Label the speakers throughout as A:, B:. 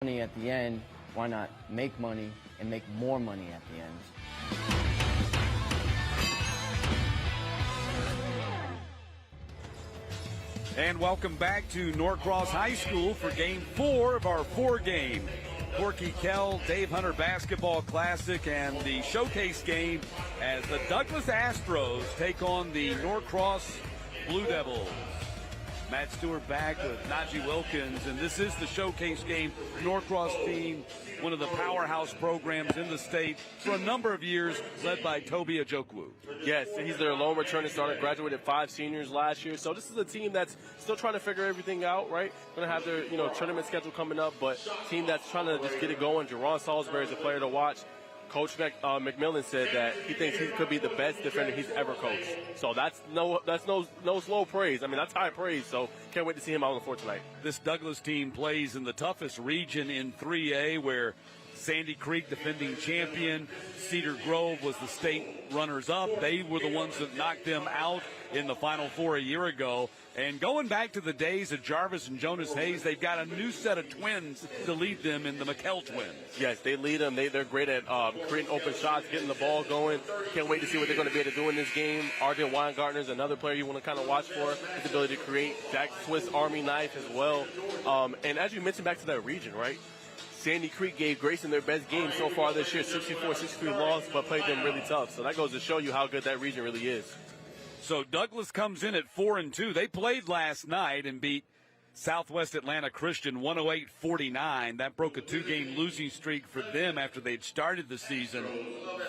A: money at the end, why not make money and make more money at the end?
B: And welcome back to Norcross High School for Game 4 of our 4-game Corky Kell Dave Hunter Basketball Classic and the showcase game as the Douglas Astros take on the Norcross Blue Devils. Matt Stewart back with Najee Wilkins, and this is the showcase game. Norcross team, one of the powerhouse programs in the state for a number of years, led by Toby Ojokwu.
C: Yes, he's their lone returning starter, graduated 5 seniors last year. So this is a team that's still trying to figure everything out, right? Going to have their, tournament schedule coming up, but team that's trying to just get it going. Jerron Salisbury is a player to watch. Coach McMillan said that he thinks he could be the best defender he's ever coached. So that's no slow praise. I mean, that's high praise. So can't wait to see him out on the floor tonight.
B: This Douglas team plays in the toughest region in 3A, where Sandy Creek, defending champion, Cedar Grove was the state runners-up. They were the ones that knocked them out in the Final Four a year ago. And going back to the days of Jarvis and Jonas Hayes, they've got a new set of twins to lead them in the McKell twins.
C: Yes, they lead them. They're great at creating open shots, getting the ball going. Can't wait to see what they're going to be able to do in this game. Arden Weingartner is another player you want to kind of watch for. His ability to create. Jack Swiss Army knife as well. And as you mentioned, back to that region, right? Sandy Creek gave Grayson their best game so far this year, 64-63 loss, but played them really tough. So that goes to show you how good that region really is.
B: So Douglas comes in at 4-2. They played last night and beat Southwest Atlanta Christian 108-49. That broke a 2-game losing streak for them after they'd started the season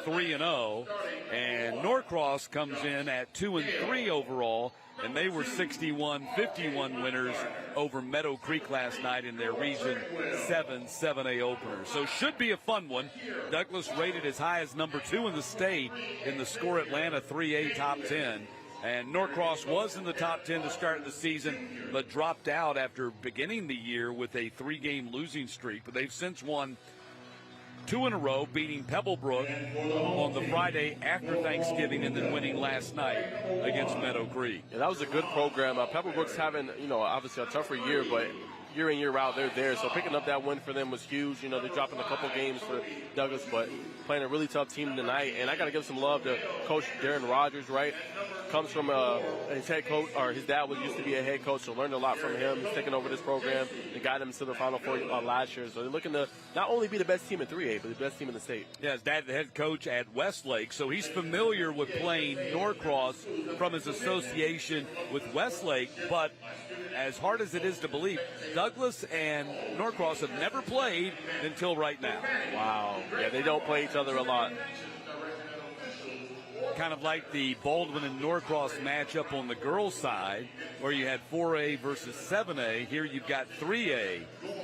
B: 3-0. And Norcross comes in at 2-3 overall, and they were 61-51 winners over Meadow Creek last night in their Region 7 7A opener. So should be a fun one. Douglas rated as high as number 2 in the state in the Score Atlanta 3A top 10. And Norcross was in the top 10 to start the season, but dropped out after beginning the year with a 3-game losing streak. But they've since won 2 in a row, beating Pebblebrook on the Friday after Thanksgiving and then winning last night against Meadow Creek.
C: Yeah, that was a good program. Pebblebrook's having, obviously a tougher year, but year in, year out, they're there. So picking up that win for them was huge. They're dropping a couple games for Douglas, but playing a really tough team tonight. And I got to give some love to Coach Darren Rogers, right? Comes from his head coach, or his dad used to be a head coach, so learned a lot from him. He's taking over this program and got them to the Final Four last year. So they're looking to not only be the best team in 3A, but the best team in the state.
B: Yeah, his dad, the head coach at Westlake, so he's familiar with playing Norcross from his association with Westlake. But as hard as it is to believe, Douglas and Norcross have never played until right now.
C: Wow. Yeah, they don't play each other a lot.
B: Kind of like the Baldwin and Norcross matchup on the girls' side, where you had 4A versus 7A. Here you've got 3A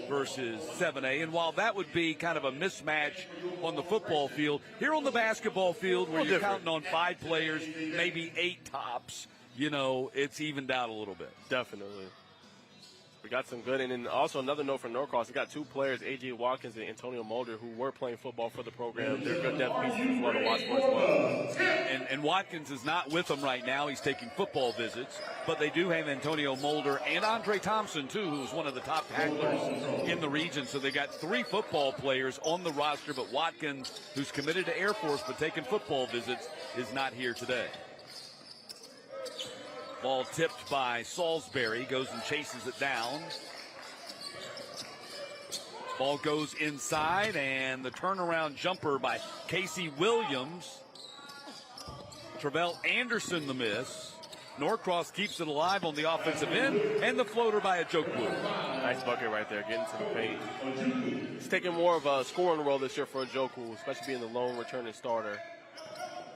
B: versus 7A. And while that would be kind of a mismatch on the football field, here on the basketball field, where you're counting on 5 players, maybe 8 tops, it's evened out a little bit.
C: Definitely. We got some good, and then also another note for Norcross. We got 2 players, A.J. Watkins and Antonio Mulder, who were playing football for the program. They're good depth pieces as well to watch for as well.
B: And Watkins is not with them right now. He's taking football visits, but they do have Antonio Mulder and Andre Thompson, too, who's one of the top tacklers in the region. So they got 3 football players on the roster, but Watkins, who's committed to Air Force but taking football visits, is not here today. Ball tipped by Salisbury, goes and chases it down. Ball goes inside, and the turnaround jumper by Casey Williams. Travell Anderson the miss. Norcross keeps it alive on the offensive end, and the floater by Ojokwu.
C: Nice bucket right there, getting to the paint. He's taking more of a scoring role this year for Ojokwu, especially being the lone returning starter.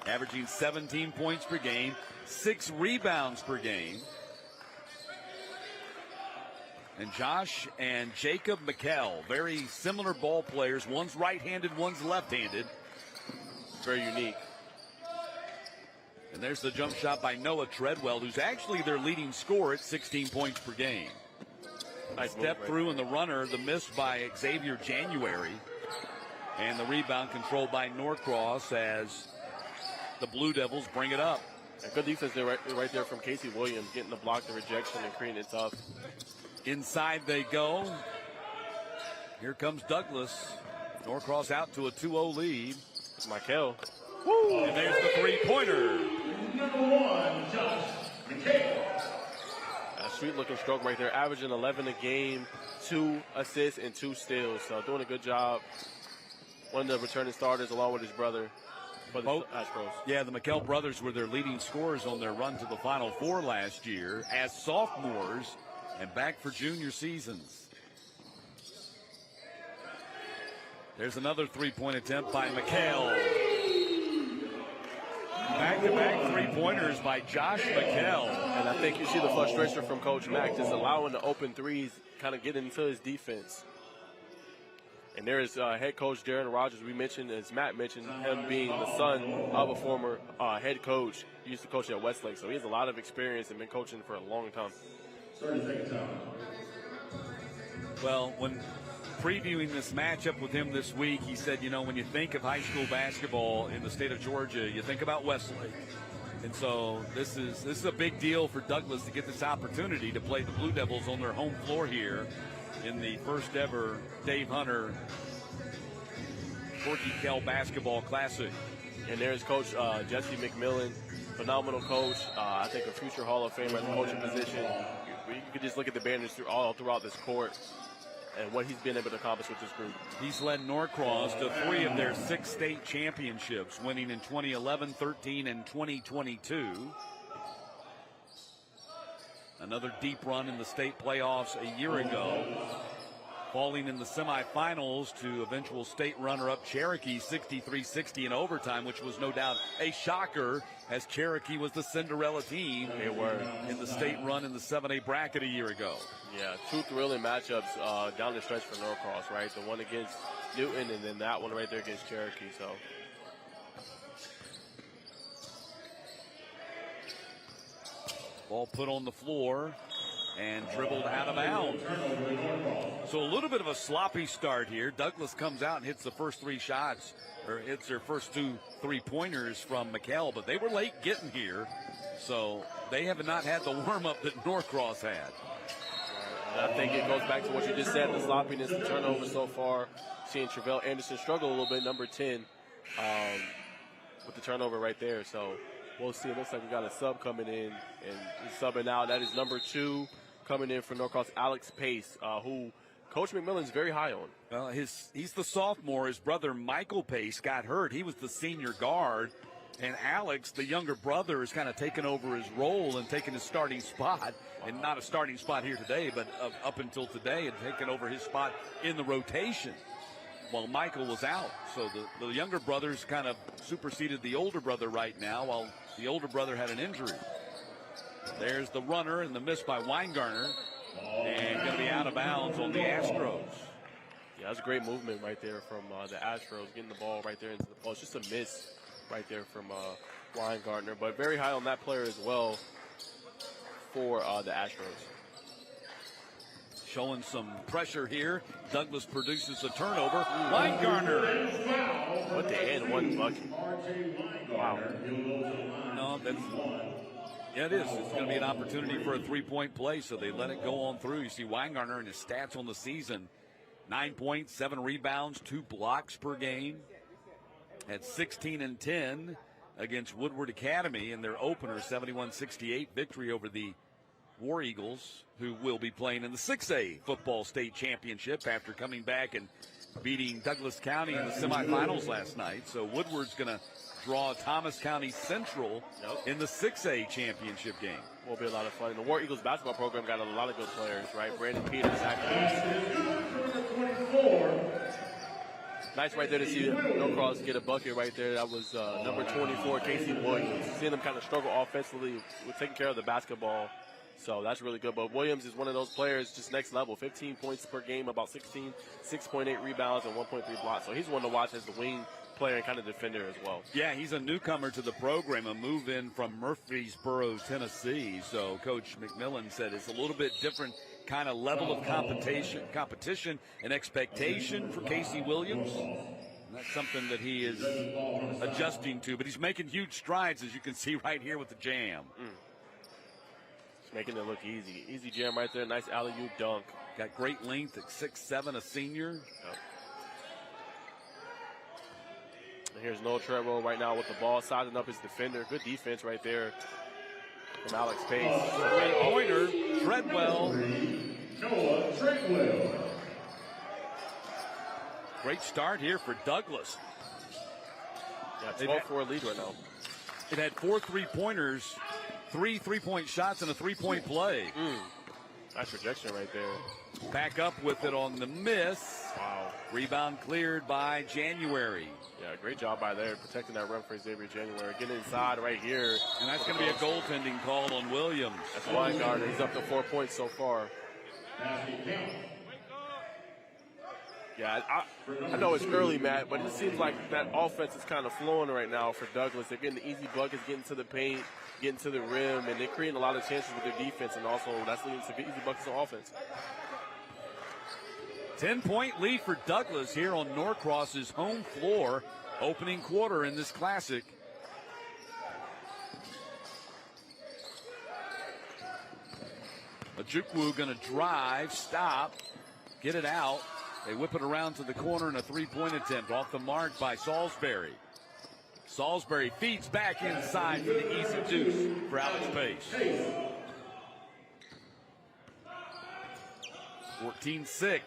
B: Averaging 17 points per game, 6 rebounds per game. And Josh and Jacob McKell, very similar ball players. One's right-handed, one's left-handed.
C: Very unique.
B: And there's the jump shot by Noah Treadwell, who's actually their leading scorer at 16 points per game.
C: Nice
B: Step through in the runner, the miss by Xavier January. And the rebound controlled by Norcross as the Blue Devils bring it up.
C: A good defense there, right there from Casey Williams, getting the block, the rejection, and creating it tough.
B: Inside they go. Here comes Douglas. Norcross out to a 2-0 lead.
C: It's Kell.
B: And there's the three-pointer.
C: A sweet-looking stroke right there, averaging 11 a game, 2 assists and 2 steals. So doing a good job. One of the returning starters along with his brother for the Astros.
B: Yeah, the McKell brothers were their leading scorers on their run to the Final Four last year as sophomores and back for junior seasons. There's another three-point attempt by McKell. Back-to-back three-pointers by Josh McKell.
C: And I think you see the frustration from Coach Mack, just allowing the open threes, kind of get into his defense. And there is head coach Darren Rogers. We mentioned, as Matt mentioned, him being the son of a former head coach. He used to coach at Westlake, so he has a lot of experience and been coaching for a long time.
B: Well, when previewing this matchup with him this week, he said, you know, when you think of high school basketball in the state of Georgia, you think about Westlake. And so this is a big deal for Douglas to get this opportunity to play the Blue Devils on their home floor here in the first ever Dave Hunter Corky Kell Basketball Classic.
C: And there's Coach Jesse McMillan, phenomenal coach. I think a future Hall of Famer at the coaching position. You could just look at the banners all throughout this court and what he's been able to accomplish with this group.
B: He's led Norcross to 3 of their 6 state championships, winning in 2011, 13, and 2022. Another deep run in the state playoffs a year ago, falling in the semifinals to eventual state runner-up Cherokee 63-60 in overtime, which was no doubt a shocker, as Cherokee was the Cinderella team.
C: They were
B: in the state run in the 7A bracket a year ago.
C: Yeah, 2 thrilling matchups down the stretch for Norcross, right? The one against Newton and then that one right there against Cherokee. So
B: ball put on the floor and dribbled out of bounds. So a little bit of a sloppy start here. Douglas comes out and hits the first 3 shots, or hits their first 2 3-pointers from McKell, but they were late getting here, so they have not had the warm-up that Norcross had.
C: I think it goes back to what you just said, the sloppiness, the turnover so far. Seeing Travell Anderson struggle a little bit, number 10, with the turnover right there. So we'll see. It looks like we got a sub coming in, and he's subbing out. That is number 2 coming in for Norcross, Alex Pace, who Coach McMillan's very high on.
B: Well, he's the sophomore. His brother Michael Pace got hurt. He was the senior guard. And Alex, the younger brother, has kind of taken over his role and taken his starting spot. And not a starting spot here today, but up until today, had taken over his spot in the rotation while Michael was out. So the younger brother's kind of superseded the older brother right now, while the older brother had an injury. There's the runner and the miss by Weingartner. And going to be out of bounds on the Astros.
C: Yeah, that's a great movement right there from the Astros, getting the ball right there into the post. Just a miss right there from Weingartner, but very high on that player as well for the Astros.
B: Showing some pressure here. Douglas produces a turnover. Weingartner.
C: What the end, one bucket. Wow.
B: No, yeah, it is. It's going to be an opportunity for a 3-point play, so they let it go on through. You see Weingartner and his stats on the season. 9 points, 7 rebounds, 2 blocks per game. At 16 and 10 against Woodward Academy in their opener 71-68 victory over the War Eagles, who will be playing in the 6A football state championship after coming back and beating Douglas County in the semifinals last night. So Woodward's going to draw Thomas County Central in the 6A championship game.
C: Will be a lot of fun. The War Eagles basketball program got a lot of good players, right? Brandon Peters, nice right there to see Norcross get a bucket right there. That was number 24, Casey Williams. Seeing them kind of struggle offensively with taking care of the basketball. So that's really good. But Williams is one of those players just next level. 15 points per game, about 6.8 rebounds, and 1.3 blocks. So he's one to watch as the wing player and kind of defender as well.
B: Yeah, he's a newcomer to the program, a move in from Murfreesboro, Tennessee. So Coach McMillan said it's a little bit different kind of level of competition and expectation for Casey Williams. And that's something that he is adjusting to, but he's making huge strides, as you can see right here with the jam.
C: He's making it look easy. Easy jam right there. Nice alley-oop dunk.
B: Got great length at 6'7", a senior.
C: Yep. And here's Noah Treadwell right now with the ball, sizing up his defender. Good defense right there from Alex Pace.
B: Three-pointer, Treadwell.
D: Noah Treadwell.
B: Great start here for Douglas.
C: Yeah, 12-4 lead right now.
B: It had 4 3-pointers, 3 3-point shots, and a 3-point play.
C: Nice projection right there.
B: Back up with it on the miss.
C: Wow.
B: Rebound cleared by January.
C: Yeah, great job by there, protecting that rim for Xavier January. Getting inside right here.
B: And that's going to be a goaltending call on Williams.
C: That's Weingart. He's up to 4 points so far. Yeah, I know it's early, Matt, but it seems like that offense is kind of flowing right now for Douglas. They're getting the easy buckets, getting to the paint, getting to the rim, and they're creating a lot of chances with their defense, and also that's leading to easy buckets on offense.
B: 10-point lead for Douglas here on Norcross's home floor, opening quarter in this classic. Ojukwu going to drive, stop, get it out. They whip it around to the corner in a 3-point attempt. Off the mark by Salisbury. Salisbury feeds back inside for the easy deuce for Alex Pace. 14-6.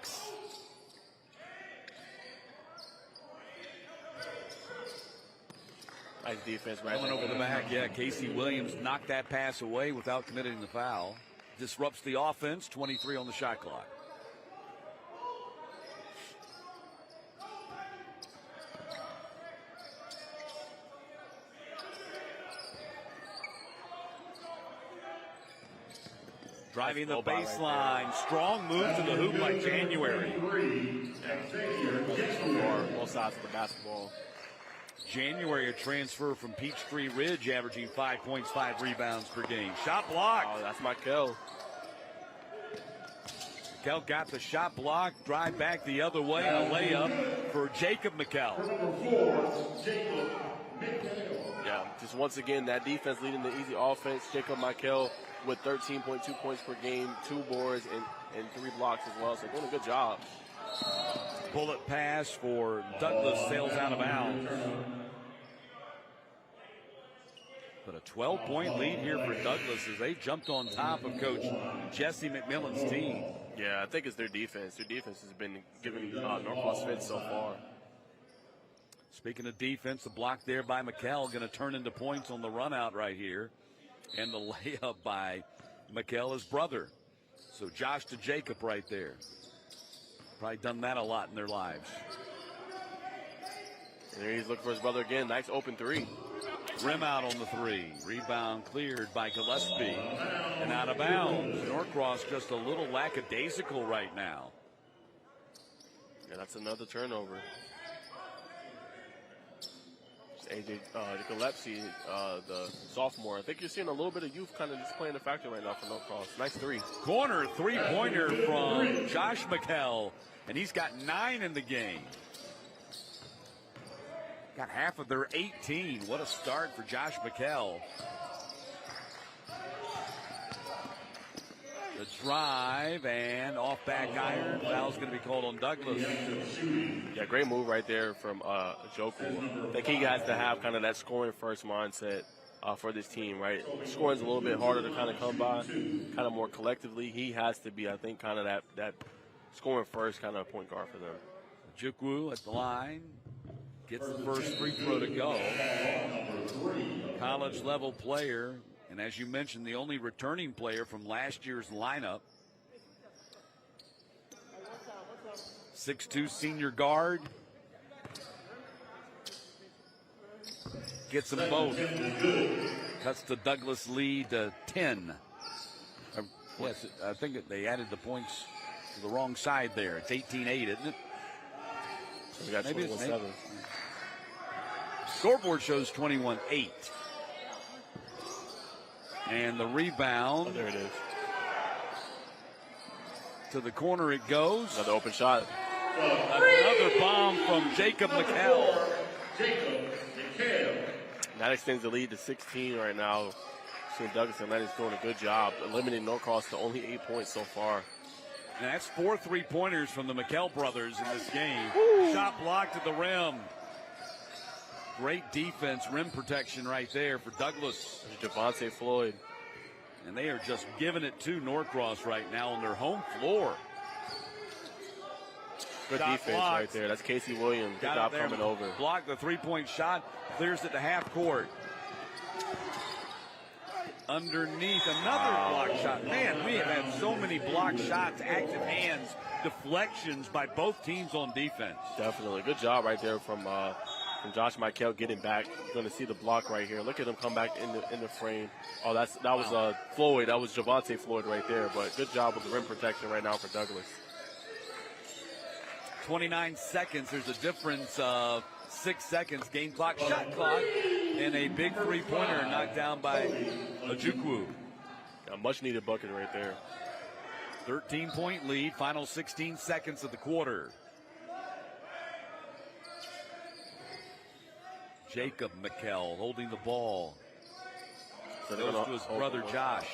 C: Nice defense right
B: Coming over the back, yeah. Casey Williams knocked that pass away without committing the foul. Disrupts the offense, 23 on the shot clock. Driving the baseline. Strong move to the hoop by January.
C: Both sides of the basketball.
B: January, a transfer from Peachtree Ridge, averaging 5 points, 5 rebounds per game. Shot blocked.
C: Oh, that's my Kell.
B: Kell got the shot blocked. Drive back the other way. A layup for Jacob McKell.
C: Yeah, just once again, that defense leading the easy offense. Jacob McKell with 13.2 points per game, 2 boards, and 3 blocks as well. So doing a good job.
B: Bullet pass for Douglas, sails out of bounds. But a 12-point lead here for Douglas as they jumped on top of Coach Jesse McMillan's team.
C: Yeah, I think it's their defense. Their defense has been giving Norcross fits so far.
B: Speaking of defense, the block there by McKell going to turn into points on the run out right here. And the layup by McKell, his brother. So Josh to Jacob right there. Probably done that a lot in their lives.
C: And there he's looking for his brother again. Nice open 3.
B: Rim out on the 3. Rebound cleared by Gillespie. And out of bounds. Norcross just a little lackadaisical right now.
C: Yeah, that's another turnover. AJ Gillespie, the sophomore. I think you're seeing a little bit of youth kind of just playing a factor right now for Norcross. Nice 3.
B: Corner 3-pointer from Josh McKell. And he's got 9 in the game. Got half of their 18. What a start for Josh McKell. The drive and off back iron. Foul's going to be called on Douglas.
C: Yeah, great move right there from Joku. I think he has to have kind of that scoring first mindset for this team, right? Scoring's a little bit harder to kind of come by, kind of more collectively. He has to be, I think, kind of that scoring first kind of point guard for them.
B: Jukwu at the line. Gets the first free throw to go. College level player. And as you mentioned, the only returning player from last year's lineup. 6'2" senior guard. Gets them both. Cuts the Douglas lead to 10. Yes, I think they added the points to the wrong side there. It's 18-8, isn't it?
C: We got 21-7.
B: Scoreboard shows 21-8. And the rebound.
C: Oh, there it is.
B: To the corner it goes.
C: Another open shot.
B: Another bomb from Jacob McKell.
C: That extends the lead to 16 right now. Douglas Atlantic's doing a good job, limiting Norcross to only 8 points so far.
B: And that's 4 3-pointers from the Kell brothers in this game. Shot blocked at the rim. Great defense, rim protection right there for Douglas.
C: Javante Floyd.
B: And they are just giving it to Norcross right now on their home floor.
C: Good
B: Shot
C: defense
B: blocked.
C: right there. That's Casey Williams. Good job coming over.
B: Blocked the 3-point shot. Clears it to half court. Underneath, another block shot. Man, we have had so many block shots, active hands, deflections by both teams on defense.
C: Definitely. Good job right there from Josh Michael getting back. You're going to see the block right here. Look at him come back in the frame. Oh, that was Floyd. That was Javante Floyd right there. But good job with the rim protection right now for Douglas.
B: 29 seconds. There's a difference of 6 seconds. Game clock, shot clock, and a big 3-pointer knocked down by Ojukwu.
C: A much-needed bucket right there.
B: 13-point lead. Final 16 seconds of the quarter. Jacob McKell holding the ball.
C: So
B: Goes to his brother Josh.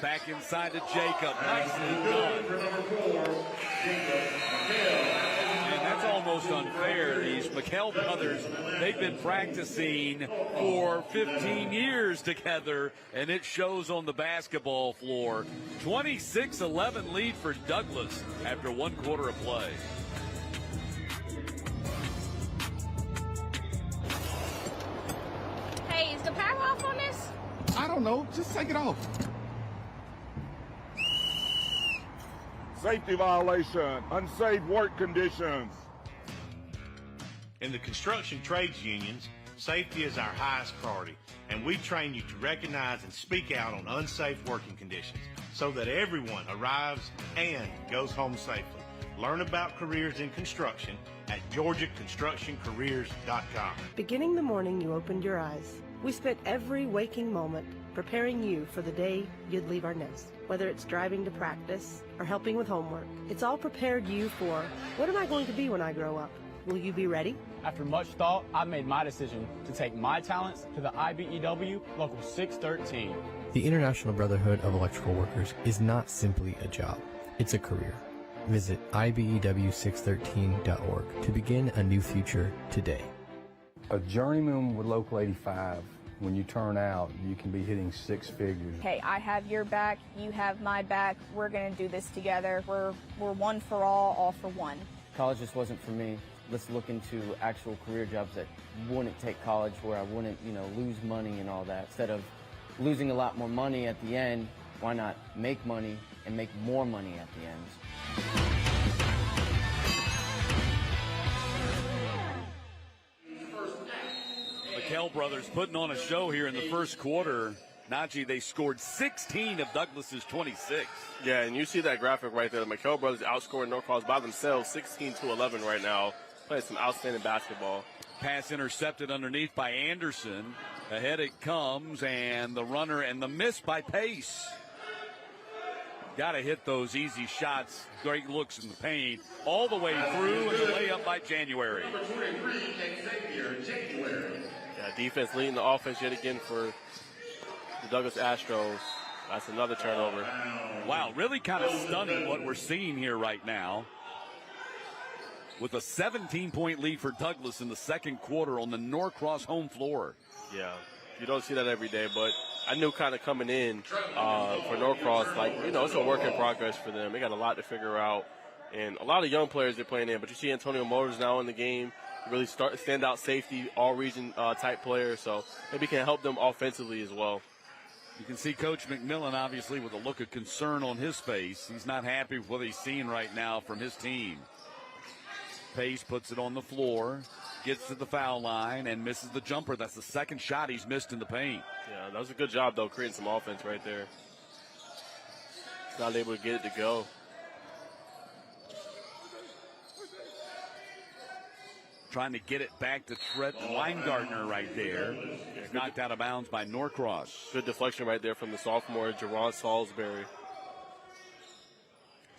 B: Back inside to Jacob. Nicely done. And that's almost unfair. These McKell brothers, they've been practicing for 15 years together, and it shows on the basketball floor. 26-11 lead for Douglas after 1 quarter of play.
E: Hey, is the power off on this?
F: I don't know. Just take it off.
D: Safety violation, unsafe work conditions.
G: In the construction trades unions, safety is our highest priority, and we train you to recognize and speak out on unsafe working conditions so that everyone arrives and goes home safely. Learn about careers in construction at GeorgiaConstructionCareers.com.
H: Beginning the morning you opened your eyes, we spent every waking moment preparing you for the day you'd leave our nest. Whether it's driving to practice or helping with homework, it's all prepared you for, what am I going to be when I grow up? Will you be ready?
I: After much thought, I made my decision to take my talents to the IBEW Local 613.
J: The International Brotherhood of Electrical Workers is not simply a job, it's a career. Visit IBEW613.org to begin a new future today.
K: A journeyman with Local 85, when you turn out, you can be hitting 6 figures.
E: Hey, I have your back, you have my back. We're going to do this together. We're one for all for one.
A: College just wasn't for me. Let's look into actual career jobs that wouldn't take college, where I wouldn't, lose money and all that. Instead of losing a lot more money at the end, why not make money and make more money at the end?
B: Kell brothers putting on a show here in the first quarter. Najee, they scored 16 of Douglas's 26.
C: Yeah, and you see that graphic right there. The McKell brothers outscoring Norcross by themselves 16-11 right now. Playing some outstanding basketball.
B: Pass intercepted underneath by Anderson. Ahead it comes, and the runner and the miss by Pace. Got to hit those easy shots. Great looks in the paint. All the way through, and the layup by January.
C: Yeah, defense leading the offense yet again for the Douglas Astros. That's another turnover.
B: Wow, really kind of stunning what we're seeing here right now. With a 17-point lead for Douglas in the second quarter on the Norcross home floor.
C: Yeah, you don't see that every day, but I knew kind of coming in for Norcross, it's a work in progress for them. They got a lot to figure out, and a lot of young players they're playing in. But you see Antonio Motors now in the game, really stand out safety, all-region type player, so maybe can help them offensively as well.
B: You can see Coach McMillan, obviously, with a look of concern on his face. He's not happy with what he's seeing right now from his team. Pace puts it on the floor, gets to the foul line, and misses the jumper. That's the second shot he's missed in the paint.
C: Yeah, that was a good job, though, creating some offense right there. He's not able to get it to go.
B: Trying to get it back to Trent Weingartner right there. It's knocked out of bounds by Norcross.
C: Good deflection right there from the sophomore, Jerron Salisbury.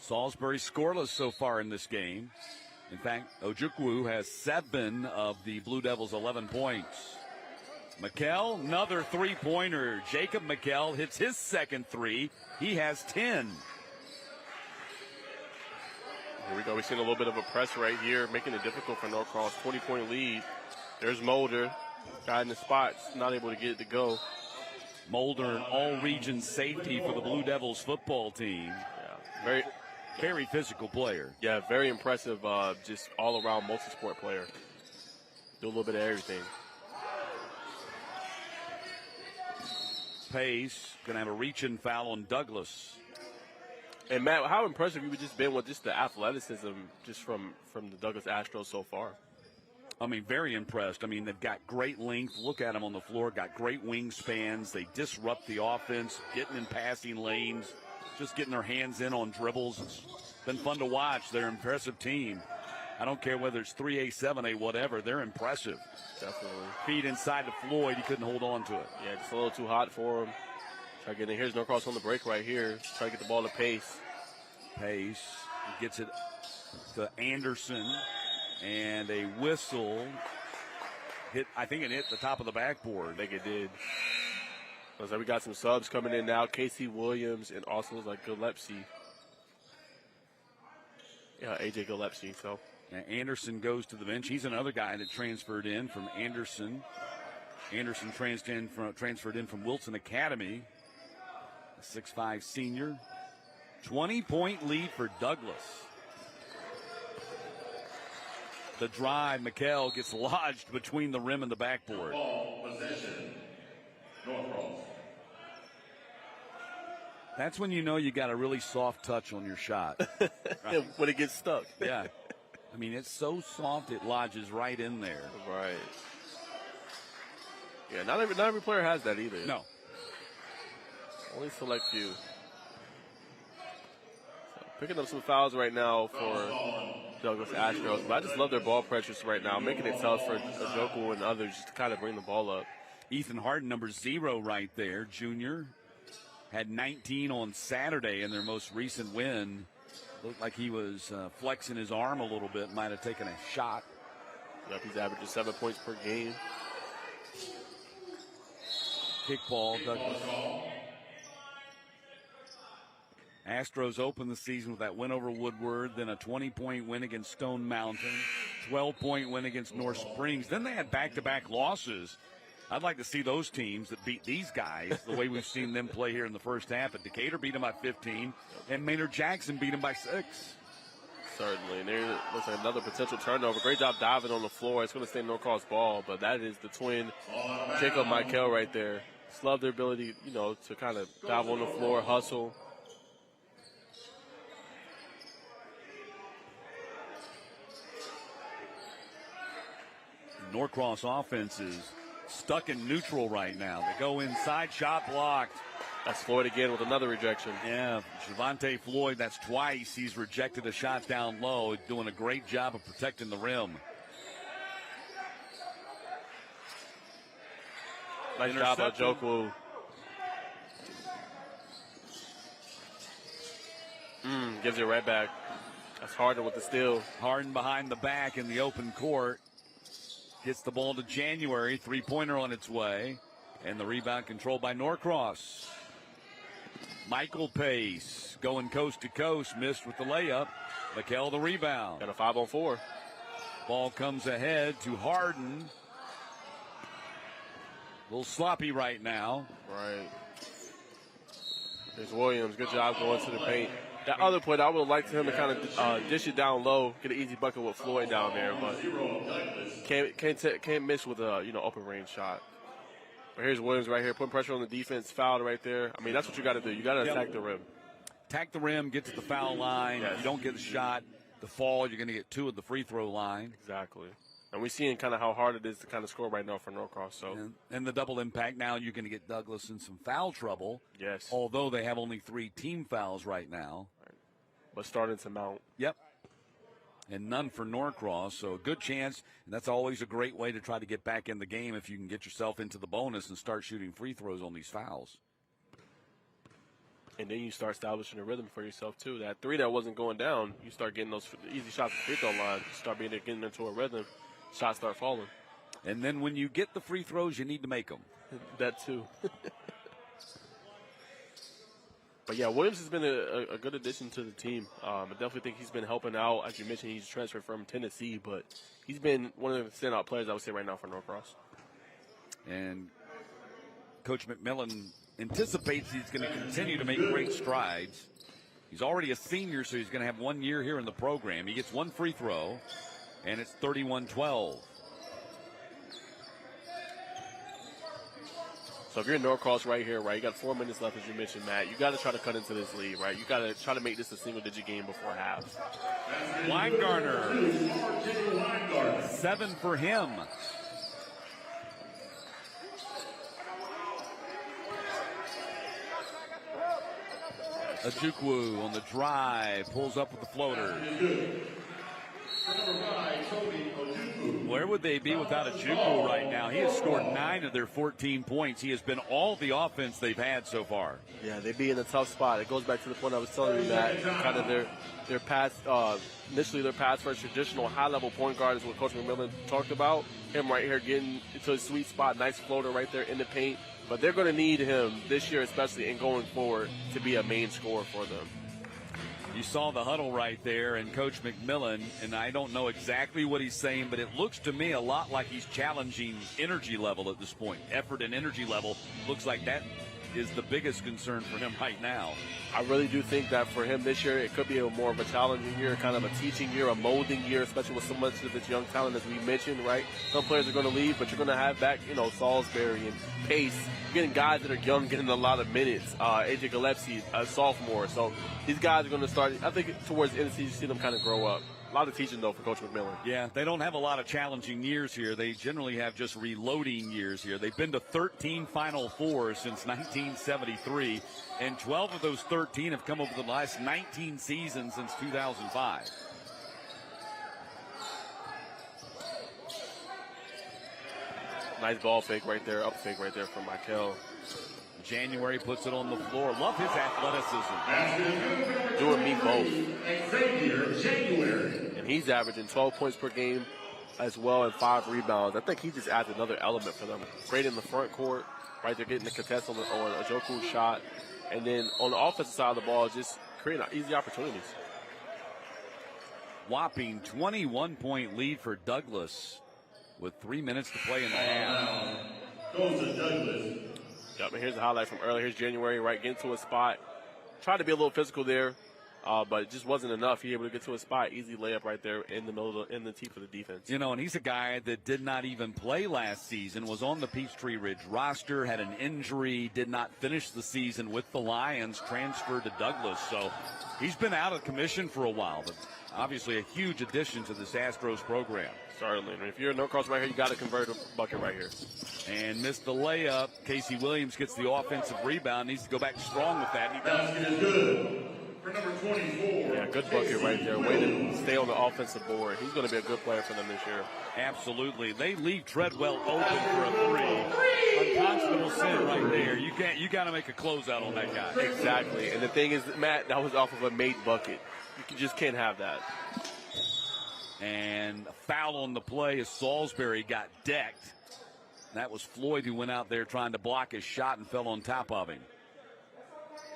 B: Salisbury scoreless so far in this game. In fact, Ojukwu has 7 of the Blue Devils' 11 points. McKell, another three-pointer. Jacob McKell hits his second 3. He has 10.
C: Here we go. We've seen a little bit of a press right here, making it difficult for Norcross. 20-point lead. There's Mulder. Guy in the spots, not able to get it to go.
B: Mulder, an all-region safety for the Blue Devils football team.
C: Yeah,
B: very physical player.
C: Yeah, very impressive, just all-around multi-sport player. Do a little bit of everything.
B: Pace going to have a reach-in foul on Douglas.
C: And, Matt, how impressive you've just been with just the athleticism just from the Douglas Astros so far.
B: I mean, very impressed. I mean, they've got great length. Look at them on the floor. Got great wingspans. They disrupt the offense, getting in passing lanes, just getting their hands in on dribbles. It's been fun to watch. They're an impressive team. I don't care whether it's 3A, 7A, whatever. They're impressive.
C: Definitely.
B: Feed inside to Floyd. He couldn't hold on to it.
C: Yeah, just a little too hot for him. Try getting in. Here's Norcross on the break right here. Try to get the ball to Pace.
B: Pace gets it to Anderson. And a whistle hit, I think it hit the top of the backboard.
C: I think it did. Looks like we got some subs coming in now. Casey Williams and also looks like Gillespie. Yeah, AJ Gillespie. So
B: now Anderson goes to the bench. He's another guy that transferred in from Anderson. Anderson transferred in from Wilson Academy. A 6'5" senior. 20-point lead for Douglas. The drive, Kell gets lodged between the rim and the backboard.
L: Ball possession, Norcross.
B: That's when you know you got a really soft touch on your shot.
C: Right? When it gets stuck.
B: Yeah. I mean, it's so soft it lodges right in there.
C: Right. Yeah, not every player has that either.
B: No.
C: Only select few. So picking up some fouls right now for Douglas Astros, but I just love their ball pressures right now, making it tough for Ojoku and others just to kind of bring the ball up.
B: Ethan Harden, number 0 right there, junior. Had 19 on Saturday in their most recent win. Looked like he was flexing his arm a little bit, might have taken a shot.
C: Yep, he's averaging 7 points per game.
B: Kickball, Douglas. Astros opened the season with that win over Woodward, then a 20-point win against Stone Mountain, 12-point win against North Springs. Then they had back-to-back losses. I'd like to see those teams that beat these guys the way we've seen them play here in the first half. But Decatur beat them by 15, and Maynard Jackson beat them by 6.
C: Certainly. And there looks like another potential turnover. Great job diving on the floor. It's going to stay Norcross ball, but that is the twin Jacob Michael right there. Just love their ability, to kind of dive on the floor, hustle.
B: Norcross offense is stuck in neutral right now. They go inside, shot blocked.
C: That's Floyd again with another rejection.
B: Yeah, Javante Floyd, that's twice. He's rejected a shot down low, doing a great job of protecting the rim.
C: Nice job by Ojoku. Gives it right back. That's Harden with the steal.
B: Harden behind the back in the open court. Gets the ball to January. Three-pointer on its way. And the rebound controlled by Norcross. Michael Pace going coast to coast. Missed with the layup. Kell the rebound.
C: Got a 5-on-4.
B: Ball comes ahead to Harden. A little sloppy right now.
C: Right. There's Williams. Good job going to the paint. That other play, I would have liked him to kind of dish it down low, get an easy bucket with Floyd down there, but can't miss with a open range shot. But here's Williams right here, putting pressure on the defense, fouled right there. I mean, that's what you got to do. You got to attack the rim.
B: Attack the rim, get to the foul line.
C: Yes.
B: If you don't get the shot, the fall, you're going to get 2 at the free throw line.
C: Exactly. And we're seeing kind of how hard it is to kind of score right now for Norcross. So,
B: and the double impact, now you're going to get Douglas in some foul trouble.
C: Yes.
B: Although they have only 3 team fouls right now.
C: Right. But starting to mount.
B: Yep. And none for Norcross, so a good chance. And that's always a great way to try to get back in the game if you can get yourself into the bonus and start shooting free throws on these fouls.
C: And then you start establishing a rhythm for yourself, too. That 3 that wasn't going down, you start getting those easy shots at the free throw line. You start getting into a rhythm. Shots start falling.
B: And then when you get the free throws, you need to make them.
C: That too. But, yeah, Williams has been a good addition to the team. I definitely think he's been helping out. As you mentioned, he's transferred from Tennessee, but he's been one of the standout players, I would say, right now for Norcross.
B: And Coach McMillan anticipates he's going to continue to make great strides. He's already a senior, so he's going to have 1 year here in the program. He gets one free throw, and it's 31-12.
C: So if you're in Norcross right here, right, you got 4 minutes left, as you mentioned, Matt. You got to try to cut into this lead, right? You got to try to make this a single-digit game before half.
B: Weingartner, 7 for him. Ojukwu on the drive, pulls up with the floater. Where would they be without Ojukwu right now? He has scored 9 of their 14 points. He has been all the offense they've had so far.
C: Yeah, they'd be in a tough spot. It goes back to the point I was telling you that kind of their pass, initially their pass first traditional high-level point guard is what Coach McMillan talked about. Him right here getting into a sweet spot, nice floater right there in the paint. But they're going to need him this year, especially and going forward, to be a main scorer for them.
B: You saw the huddle right there, and Coach McMillan, and I don't know exactly what he's saying, but it looks to me a lot like he's challenging energy level at this point. Effort and energy level looks like that is the biggest concern for him right now.
C: I really do think that for him this year, it could be more of a challenging year, kind of a teaching year, a molding year, especially with so much of this young talent, as we mentioned, right? Some players are going to leave, but you're going to have back, Salisbury and Pace. You're getting guys that are young, getting a lot of minutes. AJ Gillespie, a sophomore. So these guys are going to start, I think, towards the end of the season, you see them kind of grow up. A lot of teaching, though, for Coach McMillan.
B: Yeah, they don't have a lot of challenging years here. They generally have just reloading years here. They've been to 13 Final Fours since 1973, and 12 of those 13 have come over the last 19 seasons since 2005.
C: Nice ball fake right there, up fake right there from Kell.
B: January puts it on the floor. Love his athleticism.
C: Doing me both. And he's averaging 12 points per game as well and 5 rebounds. I think he just adds another element for them. Great in the front court, right? They're getting the contest on Ojukwu shot. And then on the offensive side of the ball, just creating easy opportunities.
B: Whopping 21-point lead for Douglas with 3 minutes to play in the half.
L: Goes to Douglas.
C: Yep, and here's the highlight from earlier. Here's January, right, getting to a spot. Tried to be a little physical there, but it just wasn't enough. He able to get to a spot, easy layup right there in the middle, in the teeth of the defense.
B: And he's a guy that did not even play last season, was on the Peachtree Ridge roster, had an injury, did not finish the season with the Lions, transferred to Douglas. So he's been out of commission for a while, but obviously a huge addition to this Astros program.
C: Certainly. And if you're in Norcross right here, you got to convert a bucket right here.
B: And missed the layup. Casey Williams gets the offensive rebound. Needs to go back strong with that. And he does.
L: Basket is good for number 24.
C: Yeah, good bucket right there. Way to stay on the offensive board. He's going to be a good player for them this year.
B: Absolutely. They leave Treadwell open for a three. Unconscionable sin right there. You got to make a closeout on that guy.
C: Exactly. And the thing is, Matt, that was off of a made bucket. You just can't have that.
B: And a foul on the play as Salisbury got decked. That was Floyd who went out there trying to block his shot and fell on top of him.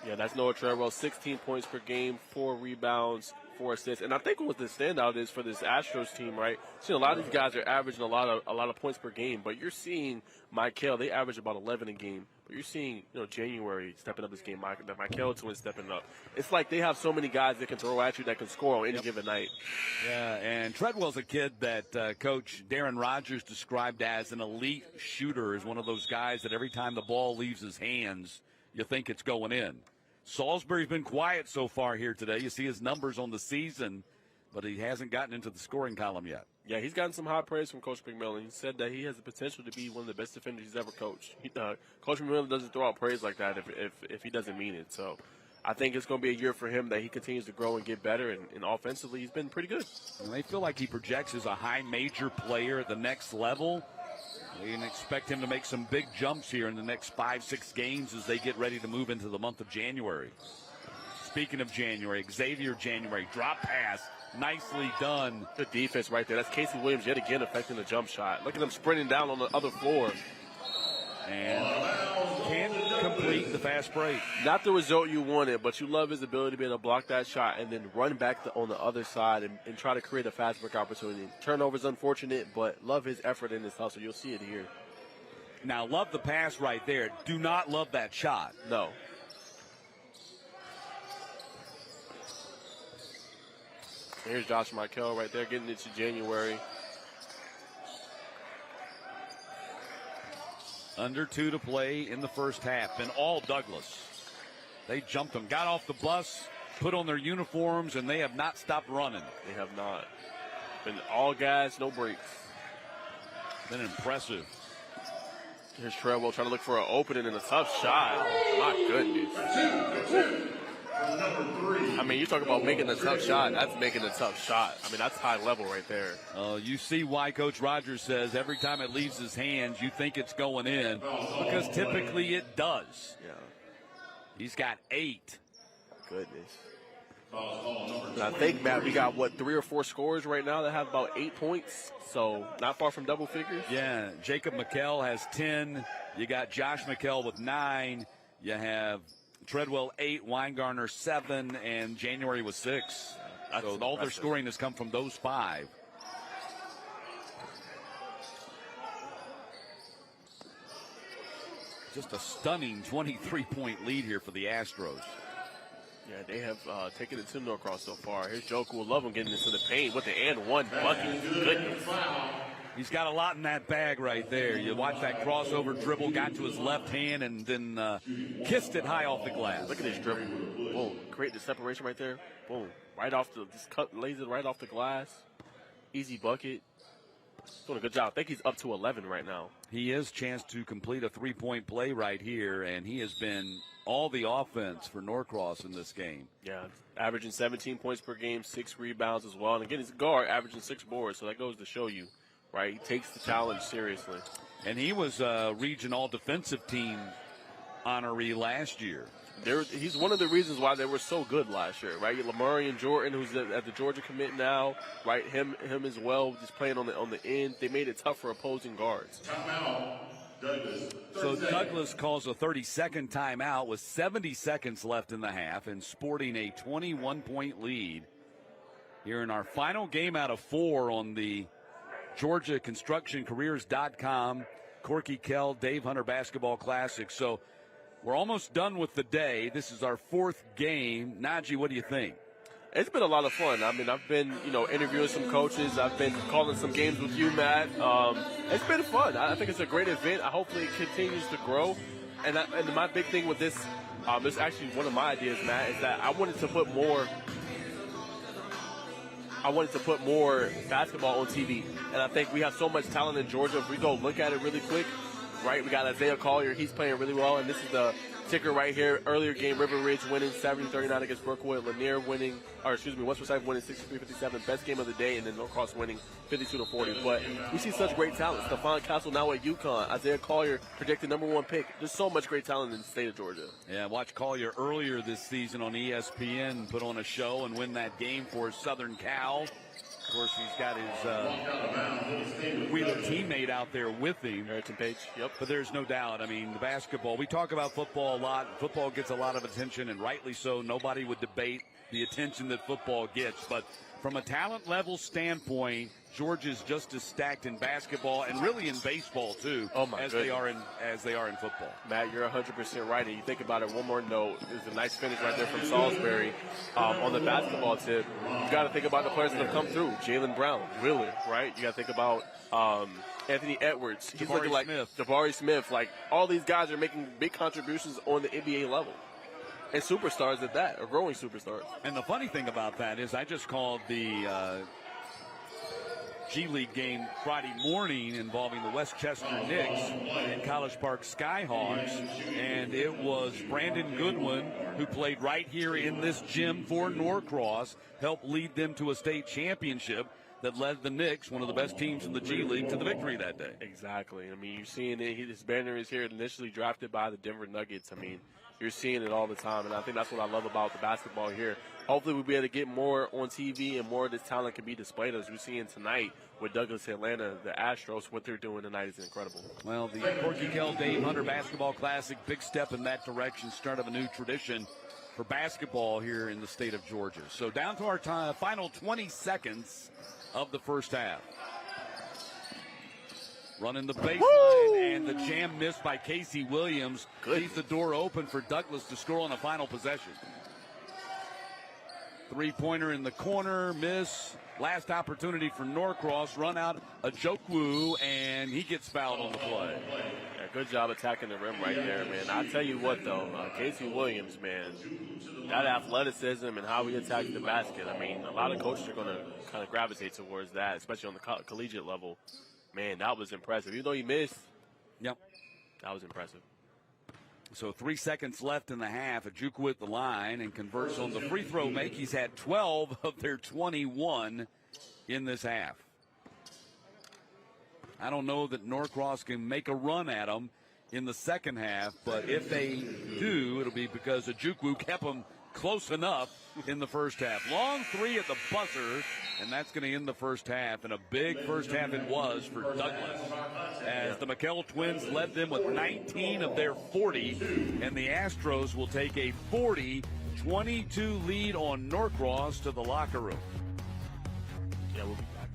C: Yeah, that's Noah Treadwell, 16 points per game, 4 rebounds, 4 assists. And I think what the standout is for this Astros team, right? See, a lot of these guys are averaging a lot of points per game, but you're seeing Kell, they average about 11 a game. But you're seeing, January stepping up this game, Kell twins stepping up. It's like they have so many guys that can throw at you that can score on any given night.
B: Yeah, and Treadwell's a kid that Coach Darren Rogers described as an elite shooter, as one of those guys that every time the ball leaves his hands, you think it's going in. Salisbury's been quiet so far here today. You see his numbers on the season, but he hasn't gotten into the scoring column yet.
C: Yeah, he's gotten some high praise from Coach McMillan. He said that he has the potential to be one of the best defenders he's ever coached. Coach McMillan doesn't throw out praise like that if he doesn't mean it. So I think it's going to be a year for him that he continues to grow and get better. And offensively, he's been pretty good.
B: And they feel like he projects as a high major player at the next level. We can expect him to make some big jumps here in the next 5-6 games as they get ready to move into the month of January. Speaking of January, Xavier January, drop pass, nicely done.
C: Good defense right there. That's Casey Williams yet again affecting the jump shot. Look at him sprinting down on the other floor.
B: And complete the fast break.
C: Not the result you wanted, but you love his ability to be able to block that shot and then run back on the other side and try to create a fast break opportunity. Turnover's unfortunate, but love his effort in his hustle. You'll see it here.
B: Now, love the pass right there. Do not love that shot.
C: No. Here's Josh Kell right there getting into January.
B: Under 2 to play in the first half. And all Douglas. They jumped them, got off the bus, put on their uniforms, and they have not stopped running.
C: They have not. Been all gas, no brakes.
B: Been impressive.
C: Here's Treadwell trying to look for an opening and a tough shot. My goodness. I mean, you talk about making a tough shot. That's making a tough shot. I mean, that's high level right there.
B: You see why Coach Rogers says every time it leaves his hands, you think it's going in, because typically it does.
C: Yeah.
B: He's got 8.
C: Goodness. And I think, Matt, we got, 3 or 4 scorers right now that have about 8 points. So not far from double figures.
B: Yeah, Jacob McKell has 10. You got Josh McKell with 9. You have Treadwell 8, Weingartner 7, and January was 6. So all their scoring has come from those 5. Just a stunning 23-point lead here for the Astros.
C: Yeah, they have taken it to Norcross so far. Here's Joker. Will love him getting into the paint with the and one bucket. Goodness.
B: He's got a lot in that bag right there. You watch that crossover dribble, got to his left hand, and then kissed it high off the glass.
C: Look at this dribble. Boom. Create the separation right there. Boom. Right off lays it right off the glass. Easy bucket. Doing a good job. I think he's up to 11 right now.
B: He is chance to complete a 3-point play right here, and he has been all the offense for Norcross in this game.
C: Yeah, averaging 17 points per game, 6 rebounds as well. And again, he's a guard, averaging 6 boards, so that goes to show you, right? He takes the challenge seriously.
B: And he was a region all-defensive team honoree last year.
C: He's one of the reasons why they were so good last year, right? Lamarian Jordan, who's at the Georgia commit now, right? Him as well, just playing on the end. They made it tough for opposing guards.
B: So Douglas calls a 30-second timeout with 70 seconds left in the half and sporting a 21-point lead here in our final game out of 4 on the GeorgiaConstructionCareers.com Corky Kell Dave Hunter Basketball Classic. So we're almost done with the day. This is our 4th game. Najee, what do you think?
C: It's been a lot of fun. I mean, I've been, interviewing some coaches. I've been calling some games with you, Matt. It's been fun. I think it's a great event. Hopefully it continues to grow. And my big thing with this, it's actually one of my ideas, Matt, is that I wanted to put more basketball on TV. And I think we have so much talent in Georgia. If we go look at it really quick, right, we got Isaiah Collier. He's playing really well. And this is the ticker right here. Earlier game, River Ridge winning 70-39 against Brookwood. Lanier winning, West Forsyth winning 63-57. Best game of the day. And then Norcross winning 52-40. But we see such great talent. Stephon Castle now at UConn. Isaiah Collier predicted #1 pick. There's so much great talent in the state of Georgia.
B: Yeah, watch Collier earlier this season on ESPN put on a show and win that game for Southern Cal. Of course, he's got his Wheeler teammate out there with him.
C: Harrington Page, yep.
B: But there's no doubt. I mean, the basketball, we talk about football a lot. Football gets a lot of attention, and rightly so. Nobody would debate the attention that football gets. But from a talent level standpoint, Georgia's just as stacked in basketball and really in baseball, too, as they are in football.
C: Matt, you're 100% right. And you think about it, one more note. There's a nice finish right there from Salisbury on the basketball tip. You got to think about the players that have come through. Jalen Brown, Willard, right? You got to think about Anthony Edwards. He's looking like Jabari Smith. Like, all these guys are making big contributions on the NBA level. And superstars at that, or growing superstars.
B: And the funny thing about that is I just called the G League game Friday morning involving the Westchester Knicks and College Park Skyhawks, and it was Brandon Goodwin, who played right here in this gym for Norcross, helped lead them to a state championship that led the Knicks, one of the best teams in the G League, to the victory that day.
C: Exactly. I mean, you're seeing it. His banner is here, initially drafted by the Denver Nuggets. I mean, You're seeing it all the time, and I think that's what I love about the basketball here. Hopefully we'll be able to get more on TV and more of this talent can be displayed as we're seeing tonight with Douglas Atlanta, the Astros. What they're doing tonight is incredible.
B: Well, the Corky, Kell, Dave Hunter Basketball Classic, big step in that direction, start of a new tradition for basketball here in the state of Georgia. So down to our final 20 seconds of the first half. Running the baseline, and the jam missed by Casey Williams. Leaves the door open for Douglas to score on a final possession. Three-pointer in the corner, miss. Last opportunity for Norcross. Run out Ojokwu, and he gets fouled on the play.
C: Yeah, good job attacking the rim right there, man. I'll tell you what, though, Casey Williams, man, that athleticism and how he attacks the basket, I mean, a lot of coaches are going to kind of gravitate towards that, especially on the collegiate level. Man, that was impressive. Even though he missed,
B: yep,
C: that was impressive.
B: So 3 seconds left in the half. Ojokwu at the line and converts on the free throw make. He's had 12 of their 21 in this half. I don't know that Norcross can make a run at them in the second half, but if they do, it'll be because Ojokwu kept them close enough in the first half. Long three at the buzzer, and that's going to end the first half. And a big first half it was for Douglas, as the McKell twins led them with 19 of their 40, and the Astros will take a 40-22 lead on Norcross to the locker room.
C: Yeah, we'll be back.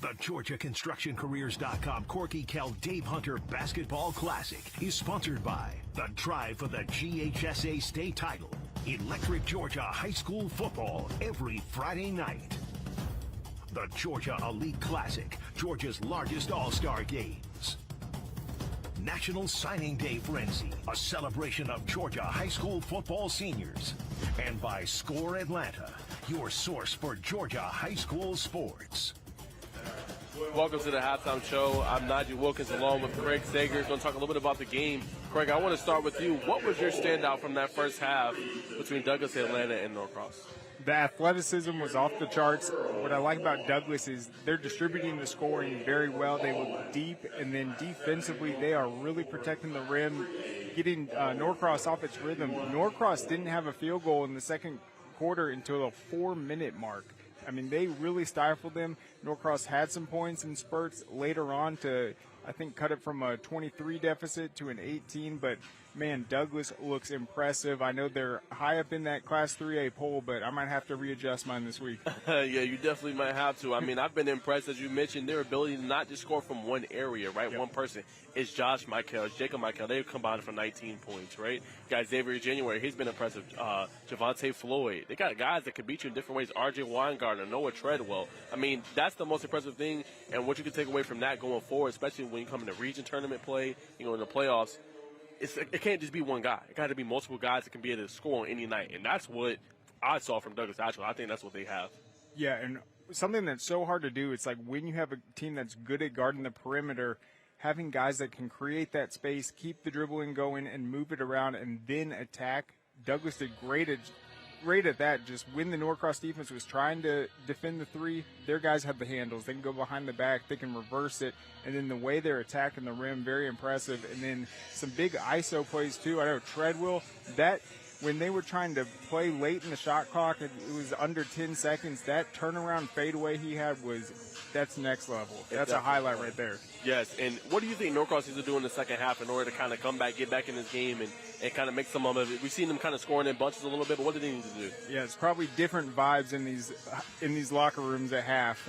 M: The GeorgiaConstructionCareers.com Corky, Kell, Dave Hunter Basketball Classic is sponsored by the Drive for the GHSA State Title, Electric Georgia High School Football every Friday night, the Georgia Elite Classic, Georgia's largest all-star games, National Signing Day Frenzy, a celebration of Georgia high school football seniors, and by Score Atlanta, your source for Georgia high school sports.
C: Welcome to the halftime show. I'm Najee Wilkins along with Craig Sager. Going to talk a little bit about the game. Craig, I want to start with you. What was your standout from that first half between Douglas Atlanta and Norcross?
N: The athleticism was off the charts. What I like about Douglas is they're distributing the scoring very well. They look deep, and then defensively they are really protecting the rim, getting Norcross off its rhythm. Norcross didn't have a field goal in the second quarter until a 4-minute mark. I mean, they really stifled them. Norcross had some points in spurts later on to, I think, cut it from a 23 deficit to an 18. But, man, Douglas looks impressive. I know they're high up in that Class 3A poll, but I might have to readjust mine this week.
C: Yeah, you definitely might have to. I mean, I've been impressed, as you mentioned, their ability to not just score from one area, right? Yep. One person. It's Josh Michael, it's Jacob Michael. They've combined for 19 points, right? Guys, Xavier January, he's been impressive. Javante Floyd. They got guys that can beat you in different ways. R.J. Weingartner, Noah Treadwell. I mean, that's the most impressive thing, and what you can take away from that going forward, especially when you come into region tournament play, you know, in the playoffs, it can't just be one guy. It got to be multiple guys that can be able to score on any night, and that's what I saw from Douglas. Actually, I think that's what they have.
N: Yeah, and something that's so hard to do. It's like when you have a team that's good at guarding the perimeter, having guys that can create that space, keep the dribbling going, and move it around, and then attack. Douglas did great at that. Just when the Norcross defense was trying to defend the three, their guys have the handles. They can go behind the back. They can reverse it. And then the way they're attacking the rim, very impressive. And then some big ISO plays, too. I know Treadwell, that when they were trying to play late in the shot clock, it was under 10 seconds. That turnaround fadeaway he had that's next level. That's a highlight right there.
C: Yes, and what do you think Norcross needs to do in the second half in order to kind of come back, get back in this game, and kind of make some of it? We've seen them kind of scoring in bunches a little bit, but what do they need to do?
N: Yeah, it's probably different vibes in these locker rooms at half.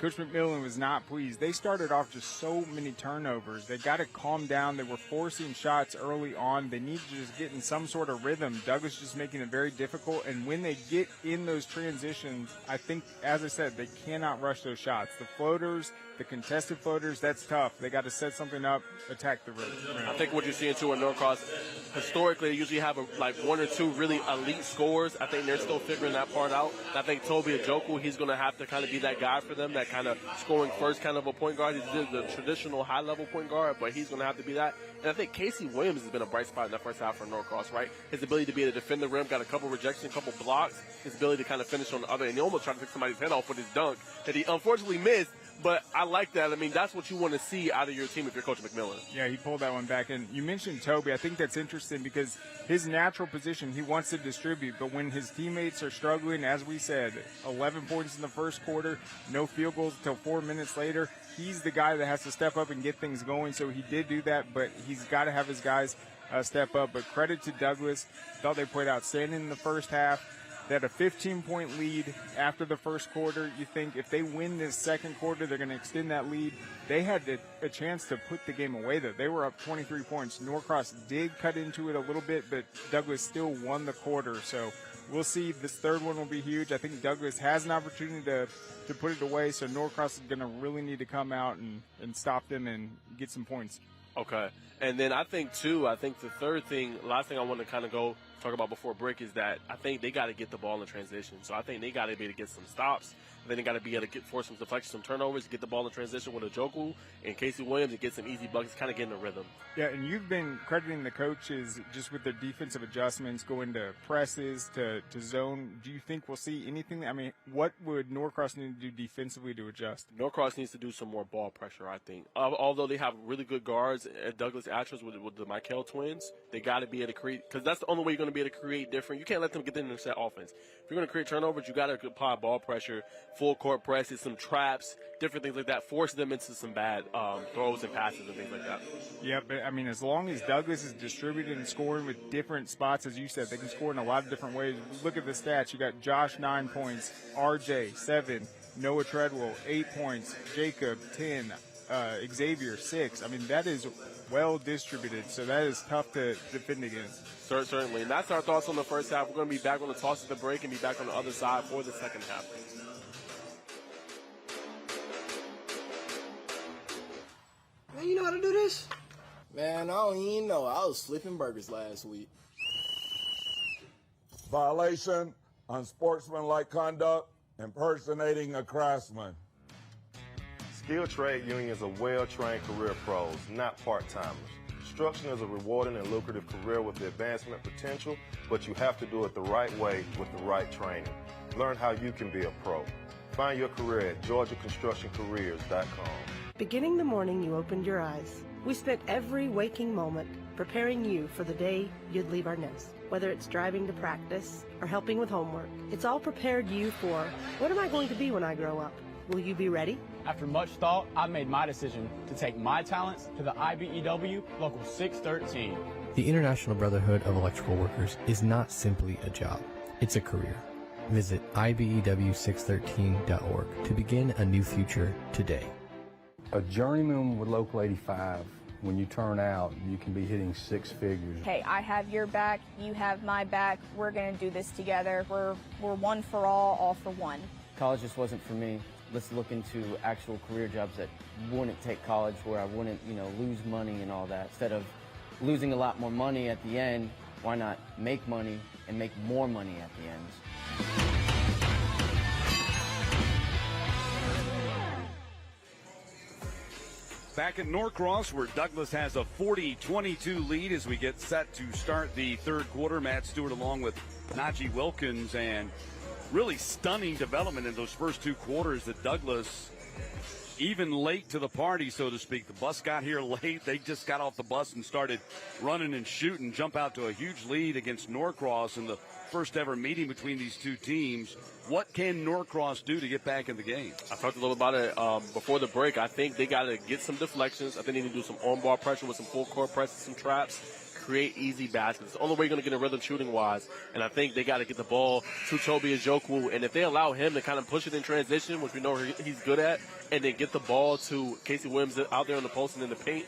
N: Coach McMillan was not pleased. They started off just so many turnovers. They got to calm down. They were forcing shots early on. They need to just get in some sort of rhythm. Douglas just making it very difficult. And when they get in those transitions, I think, as I said, they cannot rush those shots. The floaters, the contested floaters, that's tough. They got to set something up, attack the rim.
C: I think what you're seeing, too, in Norcross, historically, they usually have like one or two really elite scorers. I think they're still figuring that part out. I think Toby Ajoku, he's going to have to kind of be that guy for them, that kind of scoring first kind of a point guard. He's the traditional high-level point guard, but he's going to have to be that. And I think Casey Williams has been a bright spot in that first half for Norcross, right? His ability to be able to defend the rim, got a couple rejections, a couple blocks, his ability to kind of finish on the other, and he almost tried to take somebody's head off with his dunk that he unfortunately missed. But I like that. I mean, that's what you want to see out of your team if you're Coach McMillan.
N: Yeah, he pulled that one back in. You mentioned Toby. I think that's interesting because his natural position, he wants to distribute. But when his teammates are struggling, as we said, 11 points in the first quarter, no field goals until 4 minutes later, he's the guy that has to step up and get things going. So he did do that, but he's got to have his guys step up. But credit to Douglas. Thought they played outstanding in the first half. They had a 15-point lead after the first quarter. You think if they win this second quarter, they're going to extend that lead. They had a chance to put the game away, though. They were up 23 points. Norcross did cut into it a little bit, but Douglas still won the quarter. So we'll see. This third one will be huge. I think Douglas has an opportunity to put it away, so Norcross is going to really need to come out and stop them and get some points.
C: Okay. And then I think the third thing, last thing I want to kind of talk about before break is that I think they got to get the ball in transition. So I think they got to be able to get some stops. Then they got to be able to force some deflections, some turnovers, get the ball in transition with Ajoku and Casey Williams and get some easy buckets, kind of get in a rhythm.
N: Yeah, and you've been crediting the coaches just with their defensive adjustments, going to presses, to zone. Do you think we'll see anything? I mean, what would Norcross need to do defensively to adjust?
C: Norcross needs to do some more ball pressure, I think. Although they have really good guards at Douglas Atras with the Kell twins, they got to be able to create, because that's the only way you're going to be able to create different. You can't let them get into that offense. If you're going to create turnovers, you got to apply ball pressure, full court presses, some traps, different things like that, force them into some bad throws and passes and things like that.
N: Yeah, but I mean, as long as Douglas is distributing and scoring with different spots, as you said, they can score in a lot of different ways. Look at the stats. You got Josh, 9 points, RJ, 7, Noah Treadwell, 8 points, Jacob, 10, Xavier, 6. I mean, that is well distributed, so that is tough to defend against.
C: Certainly. And that's our thoughts on the first half. We're going to be back on the toss at the break and be back on the other side for the second half.
O: Man, you know how to do this? Man, I don't even know. I was flipping burgers last week.
D: Violation, unsportsmanlike conduct, impersonating a craftsman.
P: Skilled trade unions are well-trained career pros, not part-timers. Construction is a rewarding and lucrative career with the advancement potential, but you have to do it the right way with the right training. Learn how you can be a pro. Find your career at GeorgiaConstructionCareers.com.
H: Beginning the morning you opened your eyes, we spent every waking moment preparing you for the day you'd leave our nest. Whether it's driving to practice or helping with homework, it's all prepared you for, what am I going to be when I grow up? Will you be ready?
I: After much thought, I made my decision to take my talents to the IBEW Local 613.
J: The International Brotherhood of Electrical Workers is not simply a job, it's a career. Visit IBEW613.org to begin a new future today.
K: A journeyman with Local 85, when you turn out, you can be hitting 6 figures.
E: Hey, I have your back, you have my back, we're going to do this together. We're one for all for one.
A: College just wasn't for me. Let's look into actual career jobs that wouldn't take college, where I wouldn't, lose money and all that. Instead of losing a lot more money at the end, why not make money and make more money at the end?
B: Back at Norcross, where Douglas has a 40-22 lead as we get set to start the third quarter. Matt Stewart along with Najee Wilkins, and really stunning development in those first two quarters that Douglas, even late to the party, so to speak. The bus got here late. They just got off the bus and started running and shooting, jump out to a huge lead against Norcross in the first ever meeting between these two teams. What can Norcross do to get back in the game?
C: I talked a little about it before the break. I think they got to get some deflections. I think they need to do some on-ball pressure with some full-court press and some traps, create easy baskets. It's the only way you're going to get a rhythm shooting-wise. And I think they got to get the ball to Toby Ejioku. And if they allow him to kind of push it in transition, which we know he's good at, and then get the ball to Casey Williams out there in the post and in the paint,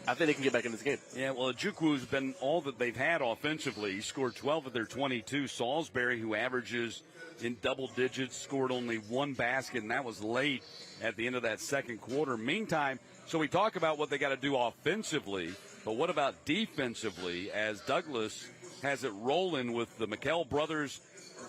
C: I think they can get back in this game.
B: Yeah, well, Ejioku's been all that they've had offensively. He scored 12 of their 22. Salisbury, who averages in double digits, scored only one basket, and that was late at the end of that second quarter. Meantime, so we talk about what they got to do offensively, but what about defensively, as Douglas has it rolling with the McKell brothers